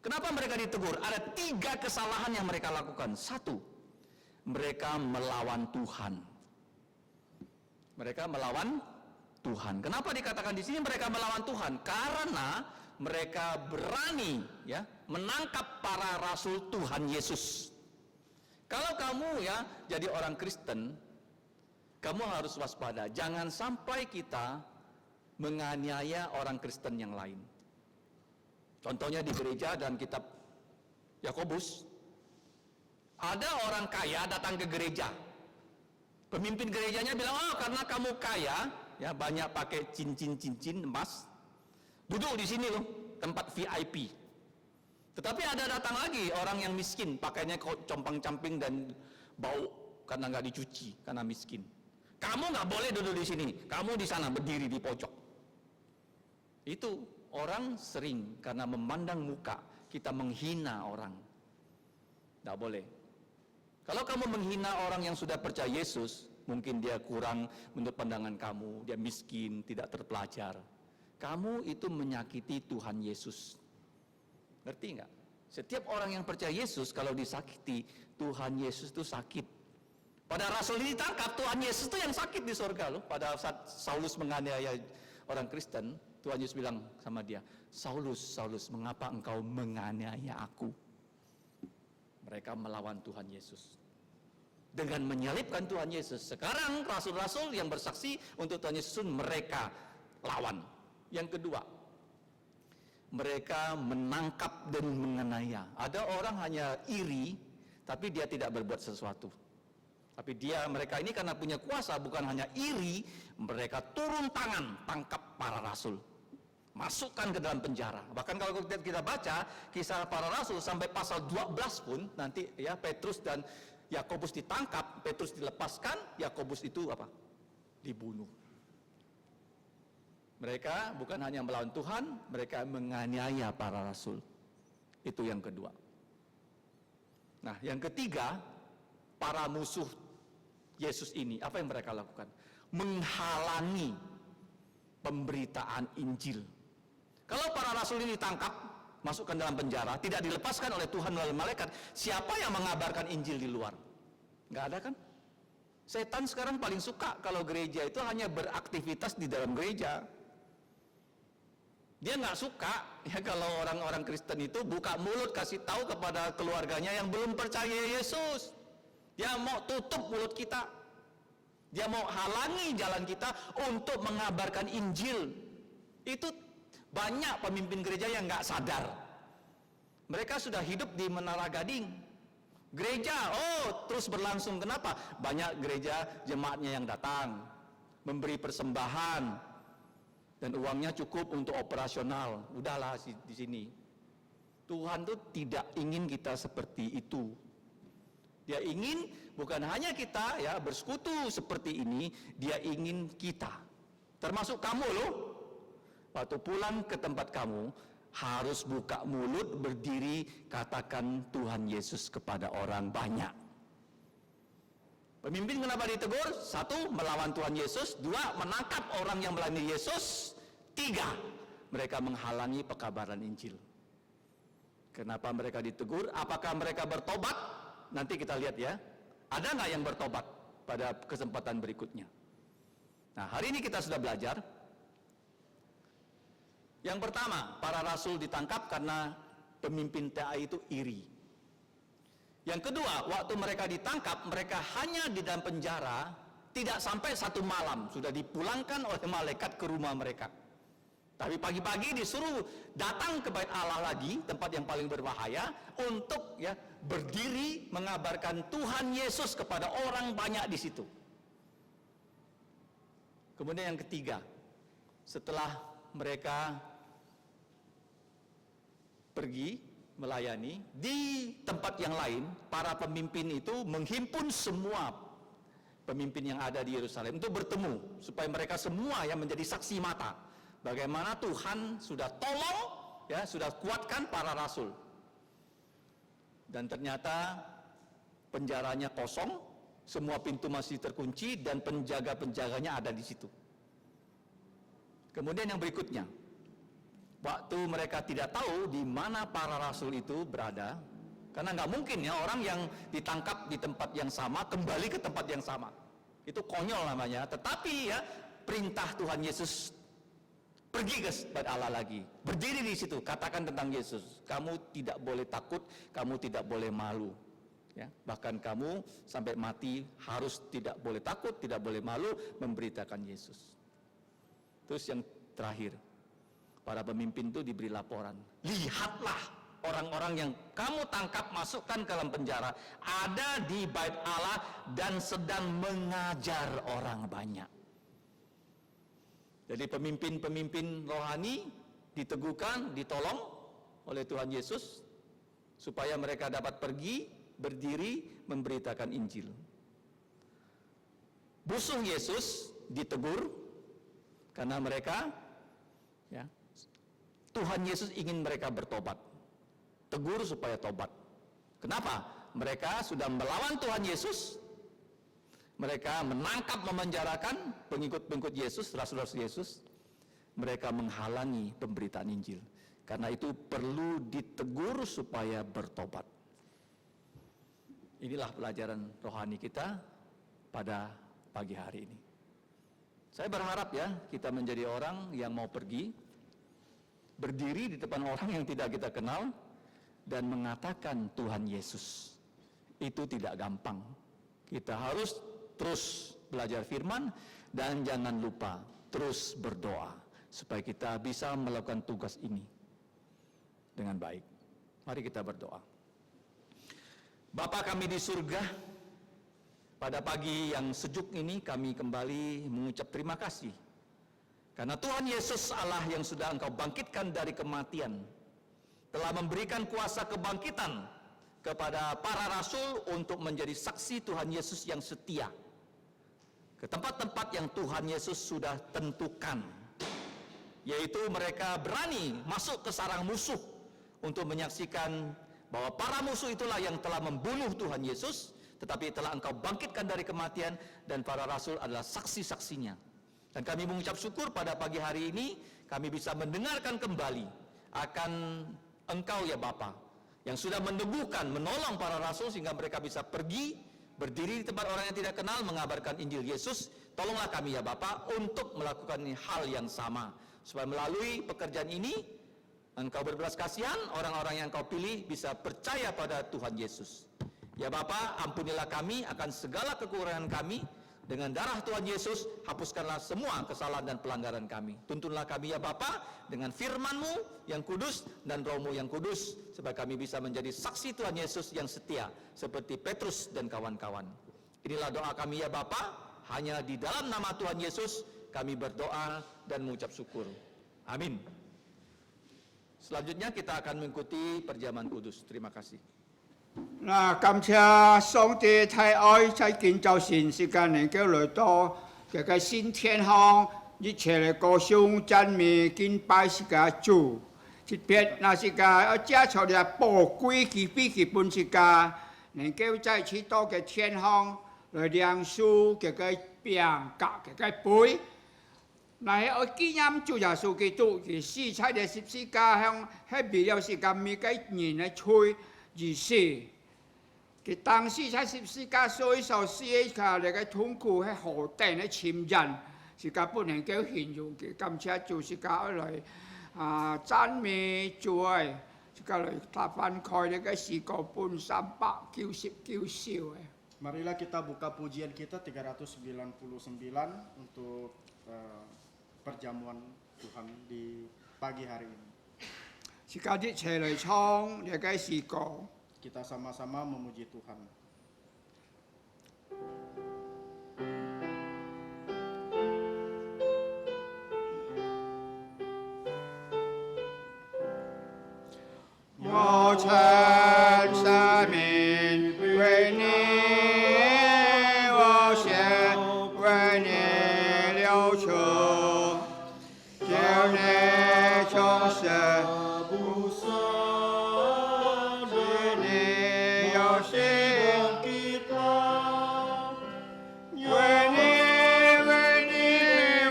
Kenapa mereka ditegur? Ada 3 kesalahan yang mereka lakukan. 1, mereka melawan Tuhan. Mereka melawan Tuhan. Kenapa dikatakan di sini mereka melawan Tuhan? Karena mereka berani ya menangkap para rasul Tuhan Yesus. Kalau kamu ya jadi orang Kristen, Kamu harus waspada, jangan sampai kita menganiaya orang Kristen yang lain. Contohnya di gereja dan kitab Yakobus, ada orang kaya datang ke gereja. Pemimpin gerejanya bilang, oh karena kamu kaya, ya banyak pakai cincin-cincin emas, duduk di sini loh, tempat VIP. Tetapi ada datang lagi orang yang miskin, pakainya compang-camping dan bau karena nggak dicuci, karena miskin. Kamu nggak boleh duduk di sini, kamu di sana berdiri di pojok. Itu orang sering karena memandang muka kita menghina orang. Tidak boleh. Kalau kamu menghina orang yang sudah percaya Yesus, mungkin dia kurang menurut pandangan kamu, dia miskin, tidak terpelajar. Kamu itu menyakiti Tuhan Yesus. Ngerti nggak? Setiap orang yang percaya Yesus kalau disakiti, Tuhan Yesus itu sakit. Pada Rasul ini ditangkap, Tuhan Yesus itu yang sakit di surga loh. Pada saat Saulus menganiaya orang Kristen, Tuhan Yesus bilang sama dia, Saulus, Saulus, mengapa engkau menganiaya aku? Mereka melawan Tuhan Yesus. Dengan menyalibkan Tuhan Yesus. Sekarang rasul-rasul yang bersaksi untuk Tuhan Yesus mereka lawan. Yang kedua, mereka menangkap dan menganiaya. Ada orang hanya iri, tapi dia tidak berbuat sesuatu. Tapi mereka ini karena punya kuasa, bukan hanya iri, mereka turun tangan, tangkap para rasul. Masukkan ke dalam penjara. Bahkan kalau kita baca kisah para rasul sampai pasal 12 pun, nanti ya Petrus dan Yakobus ditangkap, Petrus dilepaskan, Yakobus itu apa? Dibunuh. Mereka bukan hanya melawan Tuhan, mereka menganiaya para rasul. Itu yang kedua. Nah, yang ketiga, para musuh Yesus ini, apa yang mereka lakukan? Menghalangi pemberitaan Injil. Kalau para rasul ini ditangkap, masukkan dalam penjara, tidak dilepaskan oleh Tuhan melalui malaikat, siapa yang mengabarkan Injil di luar? Nggak ada kan? Setan sekarang paling suka kalau gereja itu hanya beraktivitas di dalam gereja. Dia nggak suka ya kalau orang-orang Kristen itu buka mulut kasih tahu kepada keluarganya yang belum percaya Yesus. Dia mau tutup mulut kita. Dia mau halangi jalan kita untuk mengabarkan Injil. Itu banyak pemimpin gereja yang nggak sadar. Mereka sudah hidup di Menara Gading. Gereja, terus berlangsung. Kenapa? Banyak gereja jemaatnya yang datang, memberi persembahan, dan uangnya cukup untuk operasional. Udahlah di sini. Tuhan tuh tidak ingin kita seperti itu. Dia ingin bukan hanya kita ya bersekutu seperti ini, dia ingin kita. Termasuk kamu loh. Waktu pulang ke tempat kamu, harus buka mulut, berdiri, katakan Tuhan Yesus kepada orang banyak. Pemimpin kenapa ditegur? 1, melawan Tuhan Yesus. 2, menangkap orang yang melayani Yesus. 3, mereka menghalangi pekabaran Injil. Kenapa mereka ditegur? Apakah mereka bertobat? Nanti kita lihat ya. Ada nggak yang bertobat pada kesempatan berikutnya? Nah, hari ini kita sudah belajar. Yang pertama, para rasul ditangkap karena pemimpin TAI itu iri. Yang kedua, waktu mereka ditangkap, mereka hanya di dalam penjara, tidak sampai 1 malam, sudah dipulangkan oleh malaikat ke rumah mereka. Tapi pagi-pagi disuruh datang ke bait Allah lagi, tempat yang paling berbahaya, untuk ya berdiri mengabarkan Tuhan Yesus kepada orang banyak di situ. Kemudian yang ketiga, setelah mereka pergi melayani di tempat yang lain, para pemimpin itu menghimpun semua pemimpin yang ada di Yerusalem untuk bertemu supaya mereka semua yang menjadi saksi mata bagaimana Tuhan sudah tolong ya, sudah kuatkan para rasul. Dan ternyata penjaranya kosong, semua pintu masih terkunci dan penjaga-penjaganya ada di situ. Kemudian yang berikutnya, waktu mereka tidak tahu di mana para rasul itu berada, karena nggak mungkin ya orang yang ditangkap di tempat yang sama kembali ke tempat yang sama. Itu konyol namanya. Tetapi ya perintah Tuhan Yesus, pergi ke bait Allah lagi, berdiri di situ, katakan tentang Yesus. Kamu tidak boleh takut, kamu tidak boleh malu. Ya, bahkan kamu sampai mati harus tidak boleh takut, tidak boleh malu memberitakan Yesus. Terus yang terakhir, para pemimpin itu diberi laporan. Lihatlah orang-orang yang kamu tangkap masukkan ke dalam penjara ada di bait Allah dan sedang mengajar orang banyak. Jadi pemimpin-pemimpin rohani diteguhkan, ditolong oleh Tuhan Yesus supaya mereka dapat pergi berdiri memberitakan Injil. Musuh Yesus ditegur karena mereka, ya, Tuhan Yesus ingin mereka bertobat. Tegur supaya tobat. Kenapa? Mereka sudah melawan Tuhan Yesus. Mereka menangkap, memenjarakan pengikut-pengikut Yesus, rasul-rasul Yesus. Mereka menghalangi pemberitaan Injil. Karena itu perlu ditegur supaya bertobat. Inilah pelajaran rohani kita pada pagi hari ini. Saya berharap ya, kita menjadi orang yang mau pergi, berdiri di depan orang yang tidak kita kenal, dan mengatakan Tuhan Yesus. Itu tidak gampang. Kita harus terus belajar firman, dan jangan lupa terus berdoa, supaya kita bisa melakukan tugas ini dengan baik. Mari kita berdoa. Bapa kami di surga, pada pagi yang sejuk ini kami kembali mengucap terima kasih. Karena Tuhan Yesus Allah yang sudah Engkau bangkitkan dari kematian, telah memberikan kuasa kebangkitan kepada para rasul untuk menjadi saksi Tuhan Yesus yang setia. Ke tempat-tempat yang Tuhan Yesus sudah tentukan. Yaitu mereka berani masuk ke sarang musuh untuk menyaksikan bahwa para musuh itulah yang telah membunuh Tuhan Yesus, tetapi telah Engkau bangkitkan dari kematian, dan para rasul adalah saksi-saksinya. Dan kami mengucap syukur pada pagi hari ini, kami bisa mendengarkan kembali akan Engkau ya Bapa, yang sudah meneguhkan, menolong para rasul sehingga mereka bisa pergi, berdiri di tempat orang yang tidak kenal, mengabarkan Injil Yesus. Tolonglah kami ya Bapa untuk melakukan hal yang sama, supaya melalui pekerjaan ini, Engkau berbelas kasihan, orang-orang yang Engkau pilih bisa percaya pada Tuhan Yesus. Ya Bapa, ampunilah kami akan segala kekurangan kami. Dengan darah Tuhan Yesus, hapuskanlah semua kesalahan dan pelanggaran kami. Tuntunlah kami ya Bapa dengan firman-Mu yang kudus dan Roh-Mu yang kudus, supaya kami bisa menjadi saksi Tuhan Yesus yang setia, seperti Petrus dan kawan-kawan. Inilah doa kami ya Bapa, hanya di dalam nama Tuhan Yesus kami berdoa dan mengucap syukur. Amin. Selanjutnya kita akan mengikuti perjamuan kudus. Terima kasih. 那感謝上帝太愛，在建造新世界能夠來到這個新天堂，一切的歌頌讚美敬拜是個主。特別那是個要加強的寶貴嘅比基本是個能夠在許多嘅天堂來領受這個餅甲這個杯。那要紀念主耶穌基督而死在嘅十字架上，係為了是個每個人嘅罪而死。佢當時在十字架所受死嘅那個痛苦係何等嘅殘忍，是個不能夠形容嘅。感謝主是個來讚美主嘅，是個來翻開呢個詩歌本399首嘅。 Marilah kita buka pujian kita 399 untuk perjamuan Tuhan di pagi hari ini. 是個一齊來唱呢個詩歌。 Kita sama-sama memuji Tuhan.我曾生命为你，我血为你流出，救你从死不赦，使你有新给他。为你，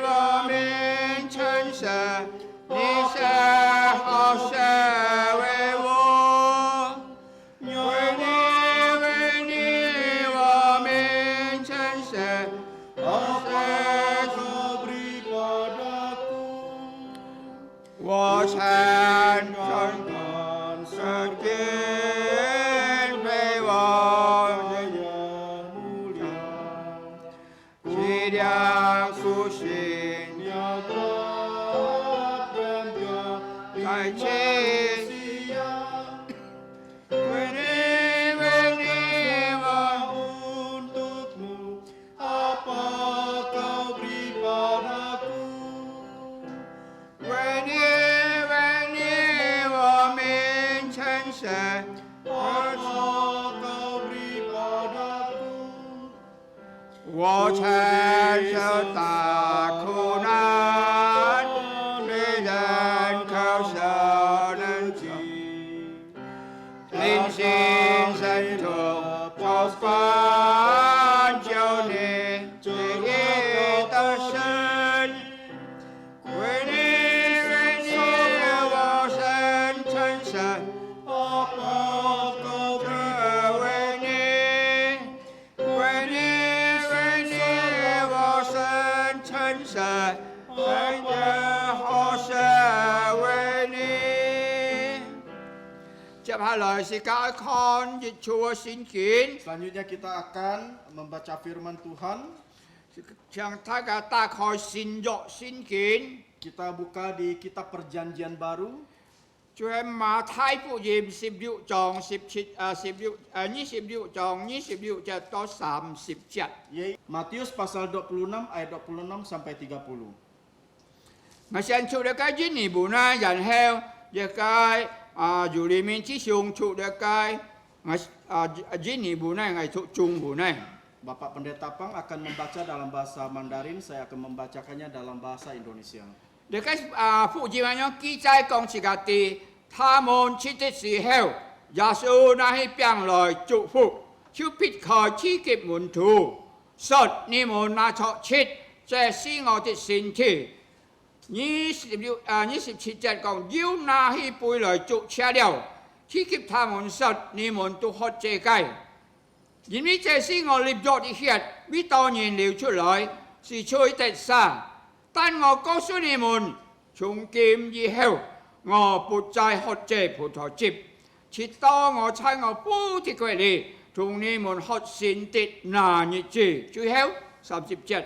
我们称神，你是好神。 我曾忠诚，神给为我在这为你我 untukmu, apa kau beri padaku? 为你我面前神， Apa kau beri padaku? 我承受大苦难，没人靠手能及，灵性深处我翻救你这一的神，为你我深称神， Apa kau 这为你我深称神，为这好神为你。接下來是解看日出聖經， Selanjutnya kita akan membaca firman Tuhan. 向大家打開新約聖經， Kita buka di kitab Perjanjian Baru, 就係馬太福音16章26章26節到30節。 yaitu Matius pasal 26 ayat 26 sampai 30. 我先出了個印尼部呢，然後一個อยู่裡面之上出了個印尼部呢，我出中部呢。 Bapak Pendeta Pang akan membaca dalam bahasa Mandarin, saya akan membacakannya dalam bahasa Indonesia. 你個福音上記載講自個地，他們吃的時候，耶穌那些病來祝福，就撇開七個門徒，說：你們拿着吃，這是我的身體。27節講，要拿起杯來祝謝了，賜給他們說：你們都喝這個，因為這是我立約的血，為多人流出來，是罪的沙。 但我告訴你們，從今以後，我不再喝這葡萄汁，直到我在我父的國裡同你們喝新的那日子。最後30節，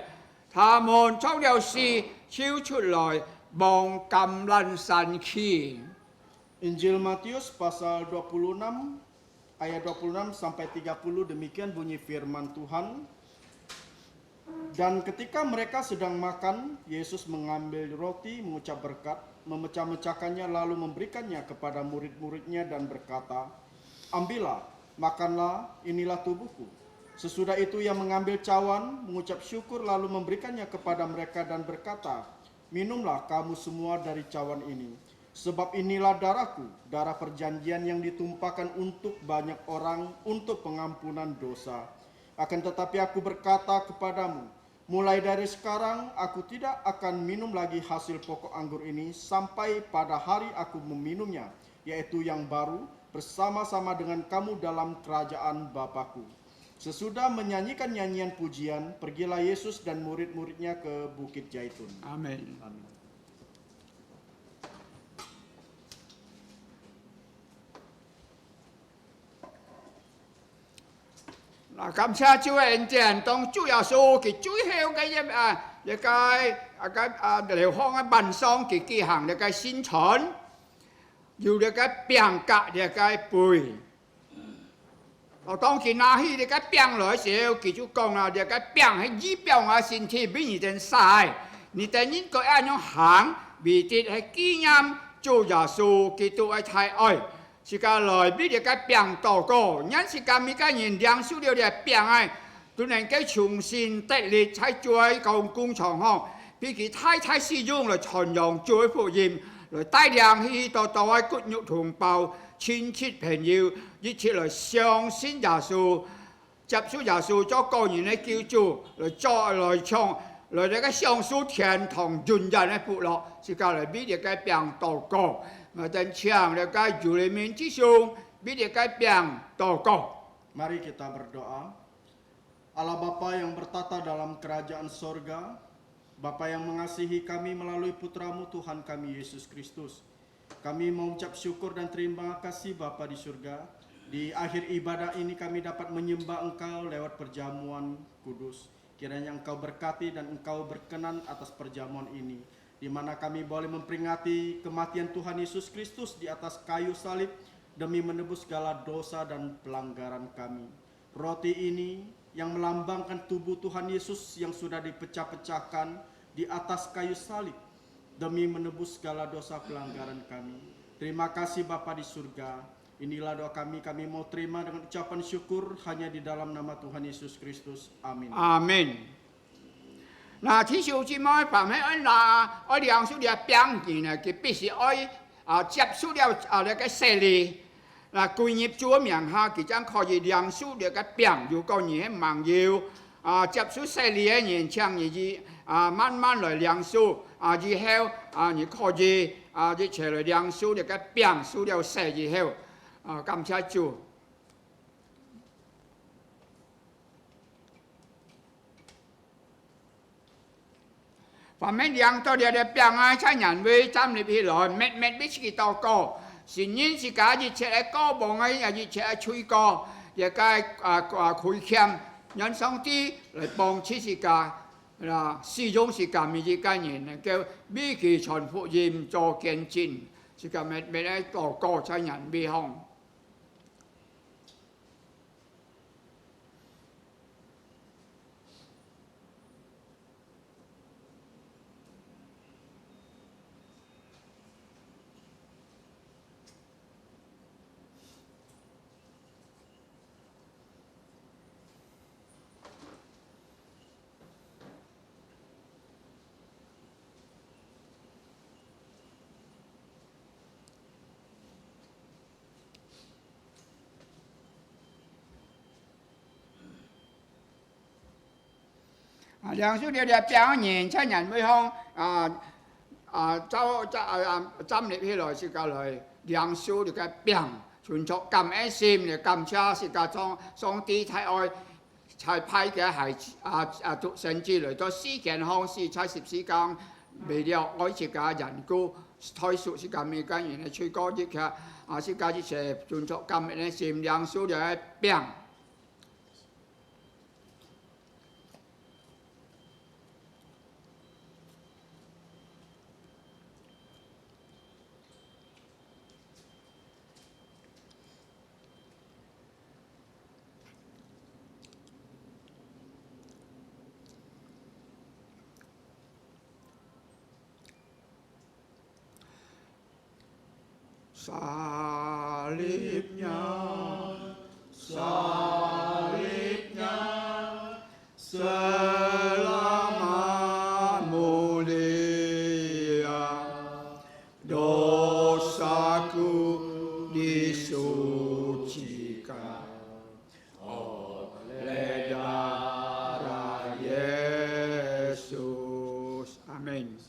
他們作了事，跳出來望橄欖山去。 Injil Matius pasal 26 ayat 26 sampai 30 demikian bunyi firman Tuhan. Dan ketika mereka sedang makan, Yesus mengambil roti, mengucap berkat, memecah-mecahkannya lalu memberikannya kepada murid-muridnya dan berkata, "Ambillah, makanlah, inilah tubuhku." Sesudah itu ia mengambil cawan, mengucap syukur lalu memberikannya kepada mereka dan berkata, "Minumlah kamu semua dari cawan ini, sebab inilah darahku, darah perjanjian yang ditumpahkan untuk banyak orang untuk pengampunan dosa. Akan tetapi aku berkata kepadamu, mulai dari sekarang aku tidak akan minum lagi hasil pokok anggur ini sampai pada hari aku meminumnya, yaitu yang baru bersama-sama dengan kamu dalam kerajaan Bapakku." Sesudah menyanyikan nyanyian pujian, pergilah Yesus dan murid-muridnya ke Bukit Zaitun. 아멘. Amin. Cảm謝主嘅恩典，當主耶穌佢最後嘅一個流放嘅民喪佢舉行一個宣傳，要一個餅格一個杯。當佢拿起一個餅來時候，佢就講啦：一個餅係預表我身體俾你哋曬，你哋應該咁樣行，為的係紀念主耶穌基督嘅大愛。 是個來俾你個餅禱告，因是個每個人領受了嘅餅啊，都能夠重新得力，在最高工場上，俾佢太使用來傳揚主福音，來帶領許多嘅骨肉同胞、親戚朋友一起來相信耶穌，接受耶穌做個人嘅救主，來唱，來呢個享受天堂永遠嘅福樂，是個來俾你個餅禱告。 dan siang dekat julimin cisung bidik kapiang toko. Mari kita berdoa. Allah Bapa yang bertata dalam kerajaan sorga, Bapa yang mengasihi kami melalui putramu Tuhan kami Yesus Kristus. Kami mengucap syukur dan terima kasih Bapa di surga. Di akhir ibadah ini kami dapat menyembah Engkau lewat perjamuan kudus. Kiranya Engkau berkati dan Engkau berkenan atas perjamuan ini. di mana kami boleh memperingati kematian Tuhan Yesus Kristus di atas kayu salib demi menebus segala dosa dan pelanggaran kami. Roti ini yang melambangkan tubuh Tuhan Yesus yang sudah dipecah-pecahkan di atas kayu salib demi menebus segala dosa pelanggaran kami. Terima kasih Bapa di surga. Inilah doa kami mau terima dengan ucapan syukur hanya di dalam nama Tuhan Yesus Kristus. Amin. Amen. 那天小姊妹凡喺我梁叔嘅饼件呢，佢必須接受了那個洗禮，歸入主嘅名下，佢將可以梁叔嘅餅，如果你係盲要接受洗禮嘅人，請你慢慢來梁叔以後你可以你出來梁叔嘅餅，受了洗以後感謝主。凡咩兩到了嘅病在人會站立起來，滅必須禱告。神因是假熱切嘅歌望熱切嘅吹歌，亦該開腔，讓上帝來幫此世界使用是咁嘅個人，叫美其傳福音做見證，是咁滅嘅禱告在人會行。梁叔了表演出人會向站立起來是個來梁叔了嘅病，存着感恩心嘅感謝是個上帝太愛才派嘅孩甚至來到世間康是才14間，為了愛是個人故推述是個美間人嘅吹歌啲嘅是個啲係存着感恩心梁叔了嘅病。Salibnya, selama mulia, dosaku disucikan oleh darah Yesus. Amin.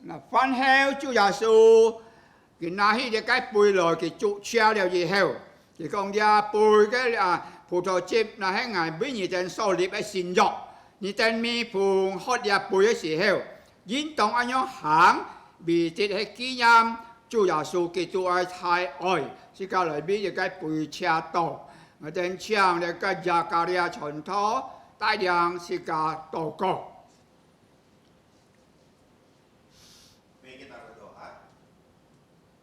Là phán heo Chúa Giêsu cái nahi để cái bùi lòi cái trụ chia了以後，thì con gia bùi cái葡萄汁那喺ngày俾你哋受禮嘅善作，你哋咪奉喝呀bùi嘅時候，應當咁樣行，vì thế係紀念主耶穌基督嘅太愛，是個嚟俾cái bùi chia tổ，我哋唱嘅個雅加利亞傳統，大量是個禱告。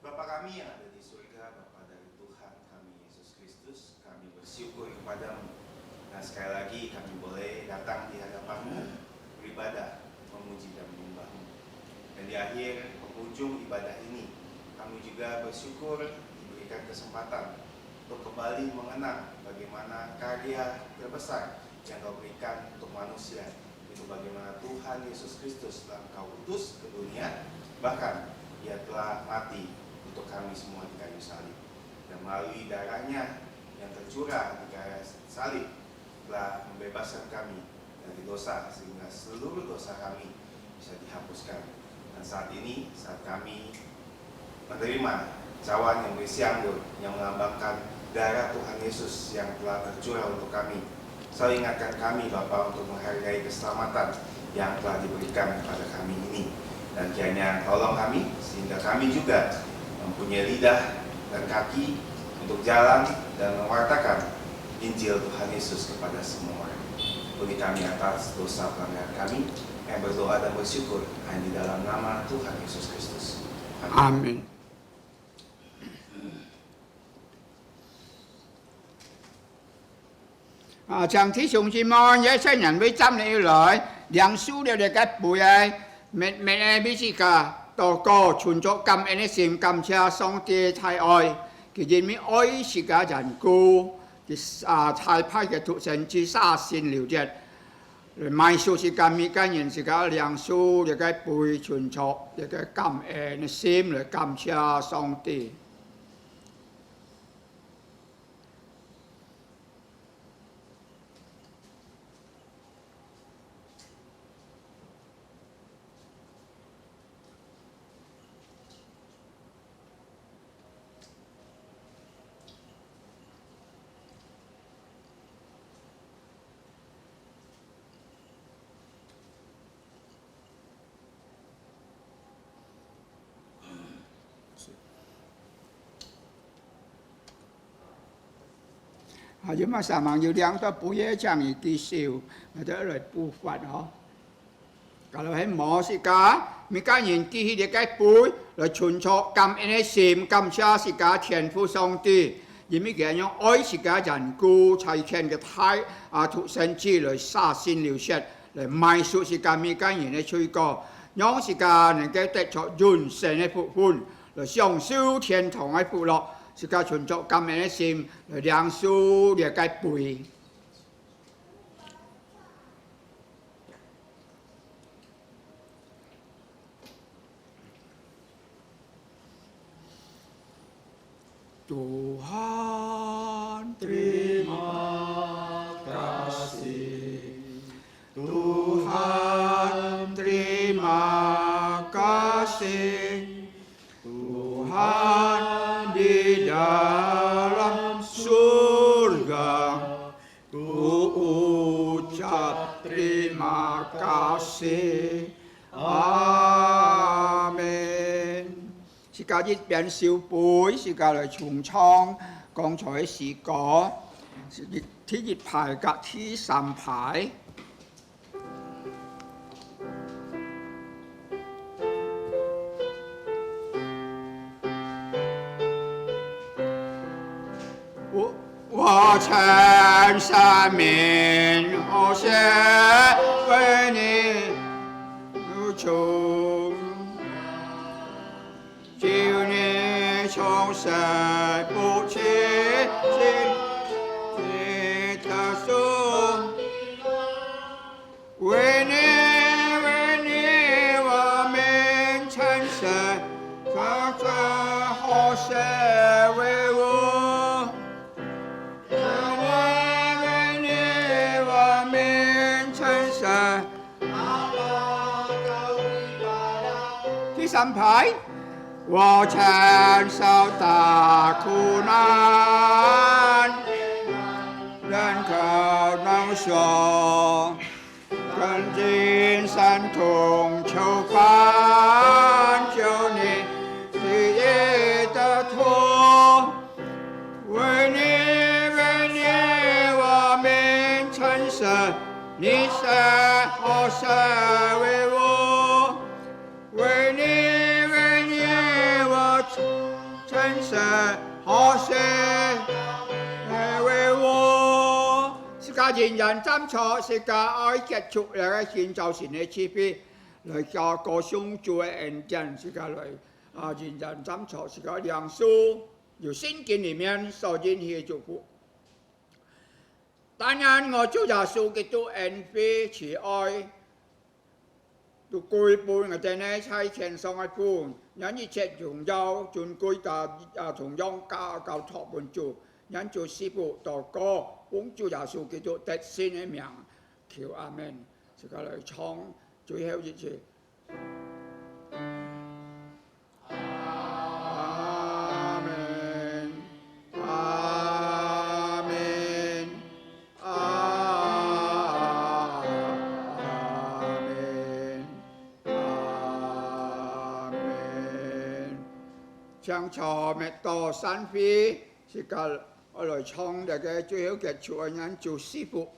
Bapa kami yang ada di surga, Bapa dari Tuhan kami Yesus Kristus, kami bersyukur kepadamu. Nah sekali lagi kami boleh datang di hadapanmu, beribadah, memuji dan menyembahmu. Dan di akhir penghujung ibadah ini, kami juga bersyukur diberikan kesempatan untuk kembali mengenang bagaimana karya terbesar yang kau berikan untuk manusia. Itu bagaimana Tuhan Yesus Kristus telah kau utus ke dunia, bahkan Ia telah mati untuk kami semua di kayu salib, dan melalui darahnya yang tercurah di kayu salib telah membebaskan kami dari dosa sehingga seluruh dosa kami bisa dihapuskan. Dan saat ini saat kami menerima cawan yang berisi anggur yang melambangkan darah Tuhan Yesus yang telah tercurah untuk kami, selalu ingatkan kami Bapa untuk menghargai keselamatan yang telah diberikan kepada kami ini. Dan kiranya tolong kami sehingga kami juga mempunyai lidah dan kaki untuk jalan dan mewartakan Injil Tuhan Yesus kepada semua orang. Ampuni kami atas dosa pelanggaran kami, Kami berdoa dan bersyukur hanya di dalam nama Tuhan Yesus Kristus. Amin. Trong thí chúng chi môn với sinh nhân với trăm này lợi, liang su đều để cái bùi ai, mẹ em biết gì cả, tổ cô chuẩn chỗ cầm anh xem cầm cha song tê thái oi, cái gì mới oi gì cả dần cô, cái thái phai cái thuộc sinh chỉ sa xin liều chết, rồi mai su gì cầm mi cái nhân gì cả liang su để cái bùi chuẩn chỗ để cái cầm anh xem rồi cầm cha song tê. Chứ mà sao mà nhiều điang ta bùi ấy chẳng gì kỳ siêu, mà đó là bùi phạt đó. Kalau hay mò xí cá, mình cá nhìn kỳ để cái bùi, là chuẩn cho cầm anh ấy xem cầm cha xí cá thiền phu song tì, vì mình cái nhau oi xí cá dàn cú, chạy khen cái thái, thụ sinh chi rồi xa xin liều xét, rồi mai số xí cá mình cái nhìn ấy chui co, nhóm xí cá nên cái tết cho dùn sen ấy phụ phun, rồi xiong siêu thiền thòng ấy phụ lọ. Sự ca chuẩn trọng cầm anh xem rồi đang su để cái bùi Tuhan terima kasih, Tuhan terima kasih, Tuhan di dalam surga, ku ucap terima kasih. Amen. Sĩ ca viết biển siêu bối, sĩ ca lời trùng trong, con chói sĩ có, thí dịch phải cả thí sàm phải. Wo chen san min o xie wei ni nu chung jiu ni chong sai bu qi xin ni ta su wei ni wo min chen sai ta zhe ho xie wei wo三排，我承受大苦难，人口能说，跟进山痛求翻，求你日夜的托，为你我们承受，你是我是为我。为你，我真是好事，为我。是家人人斟錯，是家愛結束嚟嘅獻就神嘅慈悲，嚟家歌頌主嘅恩典，是家嚟人人斟錯，是家良書由聖經裡面所引起嘅祝福。當然，我主耶穌基督恩惠慈愛。tu cùi bùi người ta này sai chèn xong ai buồn nhắn như chết dùng dao chun cùi ta dùng dao cao thọ buồn chủ nhắn chủ sĩ phụ tỏ co cũng chủ giả sử cái chỗ tết xin em miệng kiểu amen sự cả lời trong chủ heo gì chứ amen amen Chàng trò mẹ tỏ sản phi, thì cả ở lời trong để cái chú hiếu kết chủ anh chủ sĩ phụ.